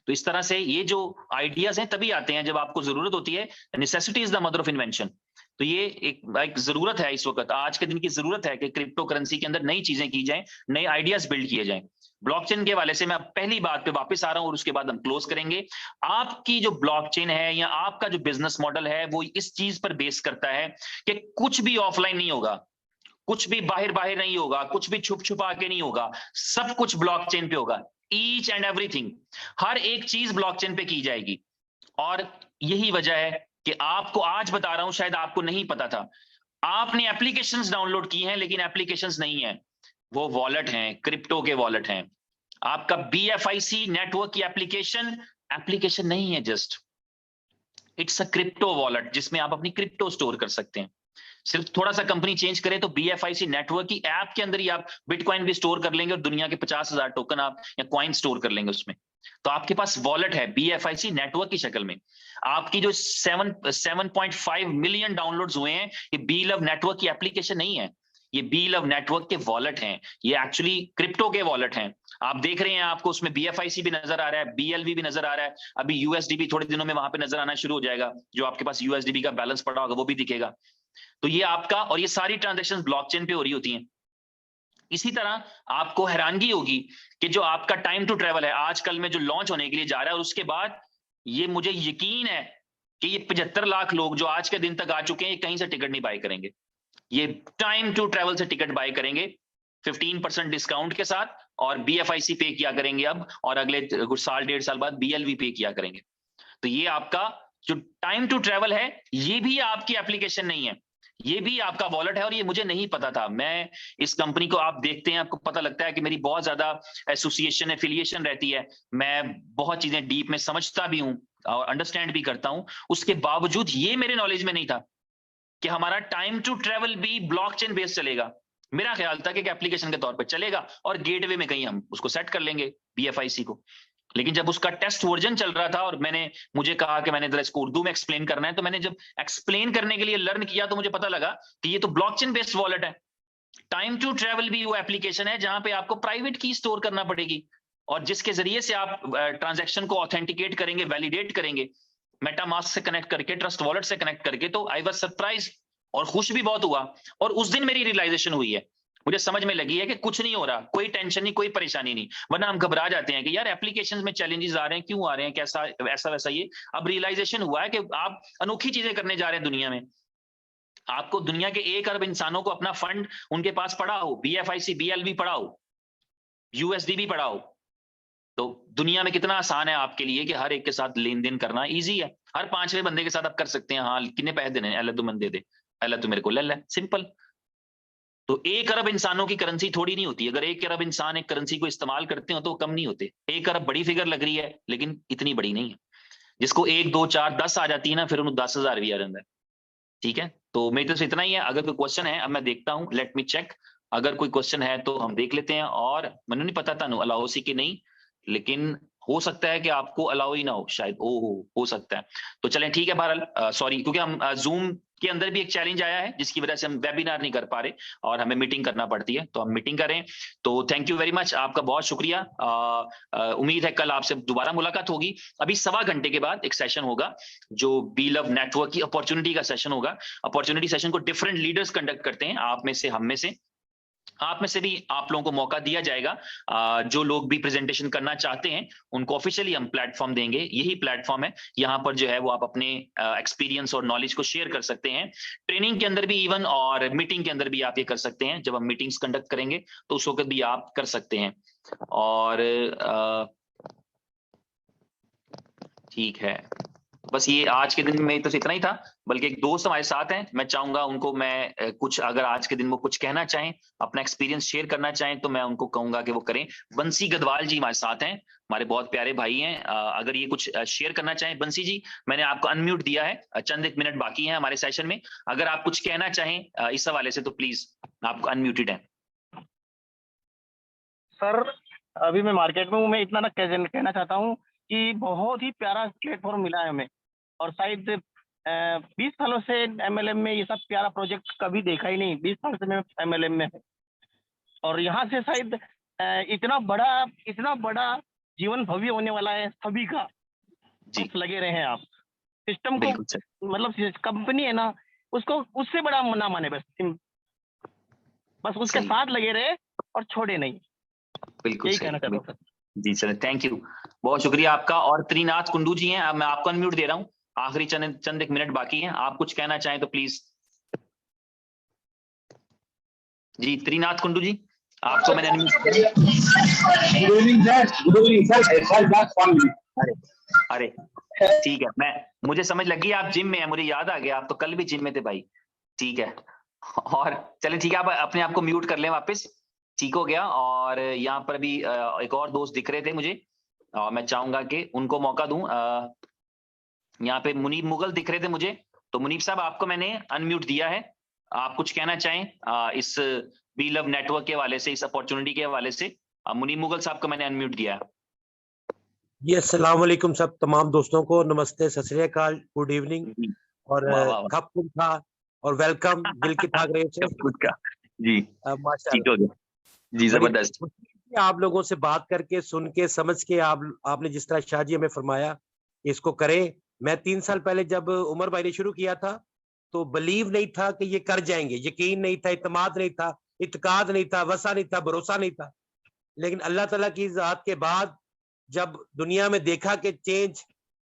Speaker 1: तो इस तरह से ये जो आइडियाज हैं तभी आते हैं जब आपको जरूरत होती है। Necessity is the mother of invention. तो ये एक जरूरत है, इस वक्त आज के दिन की जरूरत है कि क्रिप्टो करेंसी के अंदर नई चीजें की जाएं, नए आइडियाज बिल्ड किए जाएं। ब्लॉकचेन के हवाले से मैं पहली बात पे वापस आ रहा हूं और उसके बाद हम क्लोज करेंगे। आपकी जो ब्लॉकचेन है या आपका जो बिजनेस मॉडल है वो इस चीज पर बेस करता है कि कुछ भी ऑफलाइन नहीं होगा, कुछ भी बाहर बाहर नहीं होगा, कुछ भी छुप छुपा के नहीं होगा, सब कुछ ब्लॉकचेन पे होगा। ईच एंड एवरीथिंग, हर एक चीज ब्लॉकचेन पे की जाएगी। और यही वजह है कि आपको आज बता रहा हूं, शायद आपको नहीं पता था, आपने एप्लीकेशंस डाउनलोड की हैं लेकिन एप्लीकेशंस नहीं है, वो वॉलेट हैं, क्रिप्टो के वॉलेट हैं। आपका BFIC नेटवर्क की एप्लीकेशन नहीं है, just it's a crypto wallet जिसमें आप अपनी क्रिप्टो स्टोर कर सकते हैं। सिर्फ थोड़ा सा कंपनी चेंज करे तो BFIC नेटवर्क की ऐप के अंदर ही आप बिटकॉइन भी स्टोर कर लेंगे और दुनिया के 50,000 टोकन आप या कॉइन स्टोर कर लेंगे उसमें। तो आपके पास वॉलेट है BFIC नेटवर्क की शक्ल में। आपकी जो 7.5 मिलियन डाउनलोड्स हुए हैं, ये बी लव नेटवर्क की एप्लीकेशन नहीं है, ये बी लव नेटवर्क के वॉलेट हैं, ये एक्चुअली क्रिप्टो के वॉलेट हैं। आप देख रहे हैं, आपको उसमें BFIC भी नजर आ रहा है, BLV भी नजर आ रहा है, अभी USDB थोड़े दिनों में वहां पे नजर आना शुरू हो जाएगा, जो आपके पास USDB का बैलेंस पड़ा होगा वो भी दिखेगा। तो ये आपका, और ये सारी ट्रांजैक्शंस ब्लॉकचेन पे हो रही होती हैं। इसी तरह आपको हैरानगी होगी कि जो आपका टाइम टू ट्रैवल है आजकल में जो लॉन्च होने के लिए जा रहा है, और उसके बाद ये मुझे यकीन है कि ये 75 लाख लोग जो आज के दिन तक आ चुके हैं, ये कहीं से टिकट नहीं बाय करेंगे, ये टाइम टू ट्रैवल से टिकट बाय करेंगे 15% डिस्काउंट के साथ, और BFIC पे किया करेंगे अब, और अगले कुछ साल 1.5 साल बाद BLV पे किया करेंगे। तो ये आपका जो टाइम टू ट्रैवल है, ये भी आपकी एप्लीकेशन नहीं है, ये भी आपका वॉलेट है और ये मुझे नहीं पता था। मैं इस कंपनी को आप देखते हैं, आपको पता लगता है कि मेरी बहुत ज्यादा एसोसिएशन एफिलिएशन रहती है। मैं बहुत चीजें डीप में समझता भी हूँ और अंडरस्टैंड भी करता हूँ। उसके बावजूद ये मेरे नॉलेज में नहीं था कि हमारा टाइम टू ट्रैवल भी ब्लॉकचेन बेस्ड चलेगा। मेरा ख्याल था कि एक एप्लीकेशन के तौर पे चलेगा और गेटवे में कहीं हम उसको सेट कर लेंगे BFIC को। लेकिन जब उसका टेस्ट वर्जन चल रहा था और मुझे कहा कि मैंने जरा इसको उर्दू में एक्सप्लेन करना है, तो मैंने जब एक्सप्लेन करने के लिए लर्न किया तो मुझे पता लगा कि ये तो ब्लॉकचेन बेस्ड वॉलेट है। टाइम टू ट्रैवल भी वो एप्लीकेशन है जहां पे आपको प्राइवेट की स्टोर करना पड़ेगी और जिसके जरिए से आप ट्रांजैक्शन को ऑथेंटिकेट करेंगे, वैलिडेट करेंगे मेटामास्क से कनेक्ट करके, ट्रस्ट वॉलेट से कनेक्ट करके। तो आई वाज सरप्राइज और खुश भी बहुत हुआ। और उस दिन मेरी रियलाइजेशन हुई है, मुझे समझ में लगी है कि कुछ नहीं हो रहा, कोई टेंशन नहीं, कोई परेशानी नहीं। वरना हम घबरा जाते हैं कि यार एप्लीकेशंस में चैलेंजेस आ रहे हैं, क्यों आ रहे हैं, कैसा ऐसा वैसा। ये अब रियलाइजेशन हुआ है कि आप अनोखी चीजें करने जा रहे हैं दुनिया में। आपको दुनिया के 1 अरब इंसानों को अपना फंड उनके पास पड़ा हो, BFIC BLV पड़ा हो, USD पड़ा हो, तो दुनिया में कितना आसान है आपके लिए कि हर एक के साथ लेन देन करना इजी है। हर 5वें बंदे के साथ आप कर सकते हैं। हाँ, कितने पैसे देने, अल्लाह तू मन दे दे, अल्लाह तू मेरे को ले ले, सिंपल। तो 1 अरब इंसानों की करेंसी थोड़ी नहीं होती। अगर 1 अरब इंसान एक करेंसी को इस्तेमाल करते हो तो कम नहीं होते। 1 अरब बड़ी फिगर लग रही है लेकिन इतनी बड़ी नहीं है। जिसको 1 2 4 10 आ जाती है ना, फिर उन्हें 10,000 भी आ जाता है। ठीक है, तो मेरी तरफ से इतना ही है। अगर कोई क्वेश्चन है, अब मैं देखता हूँ, लेट मी चेक। अगर कोई क्वेश्चन है तो हम देख लेते हैं। और मैंने नहीं पता था अलाउ सी कि नहीं, लेकिन हो सकता है कि आपको अलाउ ही ना हो शायद। हो सकता है। तो चलें, ठीक है। बहरहाल सॉरी, क्योंकि हम जूम के अंदर भी एक चैलेंज आया है जिसकी वजह से हम वेबिनार नहीं कर पा रहे और हमें मीटिंग करना पड़ती है, तो हम मीटिंग करें। तो थैंक यू वेरी मच, आपका बहुत शुक्रिया। उम्मीद है कल आपसे दोबारा मुलाकात होगी। अभी 1.25 घंटे के बाद एक सेशन होगा जो बी लव नेटवर्क की अपॉर्चुनिटी का सेशन होगा। अपॉर्चुनिटी सेशन को डिफरेंट लीडर्स कंडक्ट करते हैं, आप में से, हम में से, आप में से भी आप लोगों को मौका दिया जाएगा। जो लोग भी प्रेजेंटेशन करना चाहते हैं उनको ऑफिशियली हम प्लेटफॉर्म देंगे। यही प्लेटफॉर्म है, यहाँ पर जो है वो आप अपने एक्सपीरियंस और नॉलेज को शेयर कर सकते हैं। ट्रेनिंग के अंदर भी इवन, और मीटिंग के अंदर भी आप ये कर सकते हैं। जब हम मीटिंग्स कंडक्ट करेंगे तो उस वक्त भी आप कर सकते हैं। और ठीक है, बस ये आज के दिन में तो इतना ही था। बल्कि एक दोस्त हमारे साथ हैं, मैं चाहूंगा उनको मैं कुछ, अगर आज के दिन वो कुछ कहना चाहें, अपना एक्सपीरियंस शेयर करना चाहें, तो मैं उनको कहूंगा कि वो करें। बंसी गदवाल जी हमारे साथ हैं, हमारे बहुत प्यारे भाई हैं। अगर ये कुछ शेयर करना चाहें, बंसी जी, मैंने आपको अनम्यूट दिया है। चंद एक मिनट बाकी हैं हमारे सेशन में। अगर आप कुछ कहना चाहें इस हवाले से तो प्लीज, आपको अनम्यूटेड है।
Speaker 2: सर, अभी मैं मार्केट में हूँ। मैं इतना ना कहना चाहता हूँ कि बहुत ही प्यारा प्लेटफॉर्म मिला है हमें। और शायद 20 सालों से MLM में ये सब प्यारा प्रोजेक्ट कभी देखा ही नहीं। 20 साल से मैं MLM में हूँ और यहाँ से शायद इतना बड़ा जीवन भव्य होने वाला है सभी का।
Speaker 1: जी,
Speaker 2: बस लगे रहे हैं आप सिस्टम को,
Speaker 1: बिल्कुल सर,
Speaker 2: मतलब कंपनी है ना, उसको उससे बड़ा ना माने, बस उसके
Speaker 1: सही,
Speaker 2: साथ लगे रहे और छोड़े नहीं।
Speaker 1: बिल्कुल
Speaker 2: यही
Speaker 1: सही।
Speaker 2: कहना चाहता हूँ सर।
Speaker 1: जी सर, थैंक यू, बहुत शुक्रिया आपका। और त्रिनाथ कुंडू जी हैं, अब मैं आपको अनम्यूट दे रहा हूँ। आखिरी चंद एक मिनट बाकी हैं, आप कुछ कहना चाहें तो प्लीज। जी त्रिनाथ कुंडू जी, आपको मैंने अनम्यूट किया।
Speaker 3: Good evening sir, good evening sir.
Speaker 1: अरे अरे, ठीक है, मुझे समझ लगी आप जिम में हैं, मुझे याद आ गया, आप तो कल भी जिम में थे भाई। ठीक है, और चले, ठीक है, आप अपने आप को म्यूट कर लें वापस। ठीक हो गया। और यहाँ पर भी एक और दोस्त दिख रहे थे मुझे, और मैं चाहूंगा कि उनको मौका दूं। यहाँ पे मुनीब मुगल दिख रहे थे मुझे, तो मुनीब साहब आपको मैंने अनम्यूट दिया है। आप कुछ कहना चाहें इस बी लव नेटवर्क के हवाले से, इस अपॉर्चुनिटी के हवाले से। मुनीब मुगल साहब को मैंने अनम्यूट दिया है।
Speaker 4: जी, अस्सलाम वालेकुम सब तमाम दोस्तों को, नमस्ते, सत श्री अकाल, गुड इवनिंग। और खप था और वेलकम दिल की ठाक रहे से
Speaker 1: जी,
Speaker 4: माशाल्लाह,
Speaker 1: ठीक हो गया जी, जबरदस्त।
Speaker 4: आप लोगों से बात करके, सुन के, समझ के, आपने जिस तरह शाह जी हमें फरमाया इसको करें। मैं 3 साल पहले जब उमर भाई ने शुरू किया था तो बिलीव नहीं था कि ये कर जाएंगे, यकीन नहीं था, इत्मीनान नहीं था, इत्काद नहीं था, वसा नहीं था, भरोसा नहीं था। लेकिन अल्लाह ताला की ज़ात के बाद जब दुनिया में देखा कि चेंज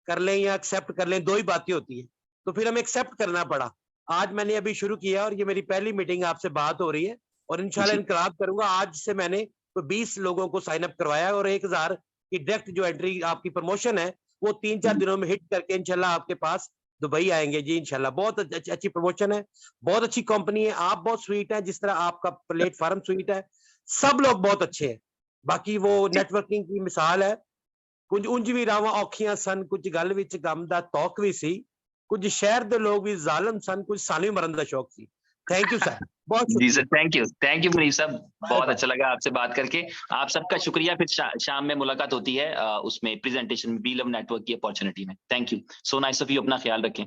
Speaker 4: कर लें या एक्सेप्ट कर लें, 2 ही बातें होती है, तो फिर हमें एक्सेप्ट करना पड़ा। आज मैंने अभी शुरू किया और ये मेरी पहली मीटिंग आपसे बात हो रही है और इंशाल्लाह इनकलाब करूंगा। आज से मैंने तो 20 लोगों को साइन अप करवाया और 1000 की डायरेक्ट जो एंट्री आपकी प्रमोशन है वो 3-4 दिनों में हिट करके इंशाल्लाह आपके पास दुबई आएंगे जी इंशाल्लाह। बहुत अच्छी प्रमोशन है, बहुत अच्छी कंपनी है, आप बहुत स्वीट है, जिस तरह आपका प्लेटफॉर्म स्वीट है, सब लोग बहुत अच्छे हैं। बाकी वो नेटवर्किंग की मिसाल है। कुछ उंज भी रावां औखियां सन, कुछ गल विच गम दा तौक भी सी, कुछ शहर दे लोग भी जालिम सन, कुछ सानू मरन दा शौक सी। थैंक यू सर, बहुत
Speaker 1: जी सर,
Speaker 4: शुक्रिया।
Speaker 1: थैंक यू मुनीफ साहब, बहुत
Speaker 4: बाय।
Speaker 1: अच्छा लगा आपसे बात करके। आप सबका शुक्रिया। फिर शाम में मुलाकात होती है उसमें प्रेजेंटेशन में, वी लव नेटवर्क की अपॉर्चुनिटी में। Thank you so nice of you. अपना ख्याल रखें।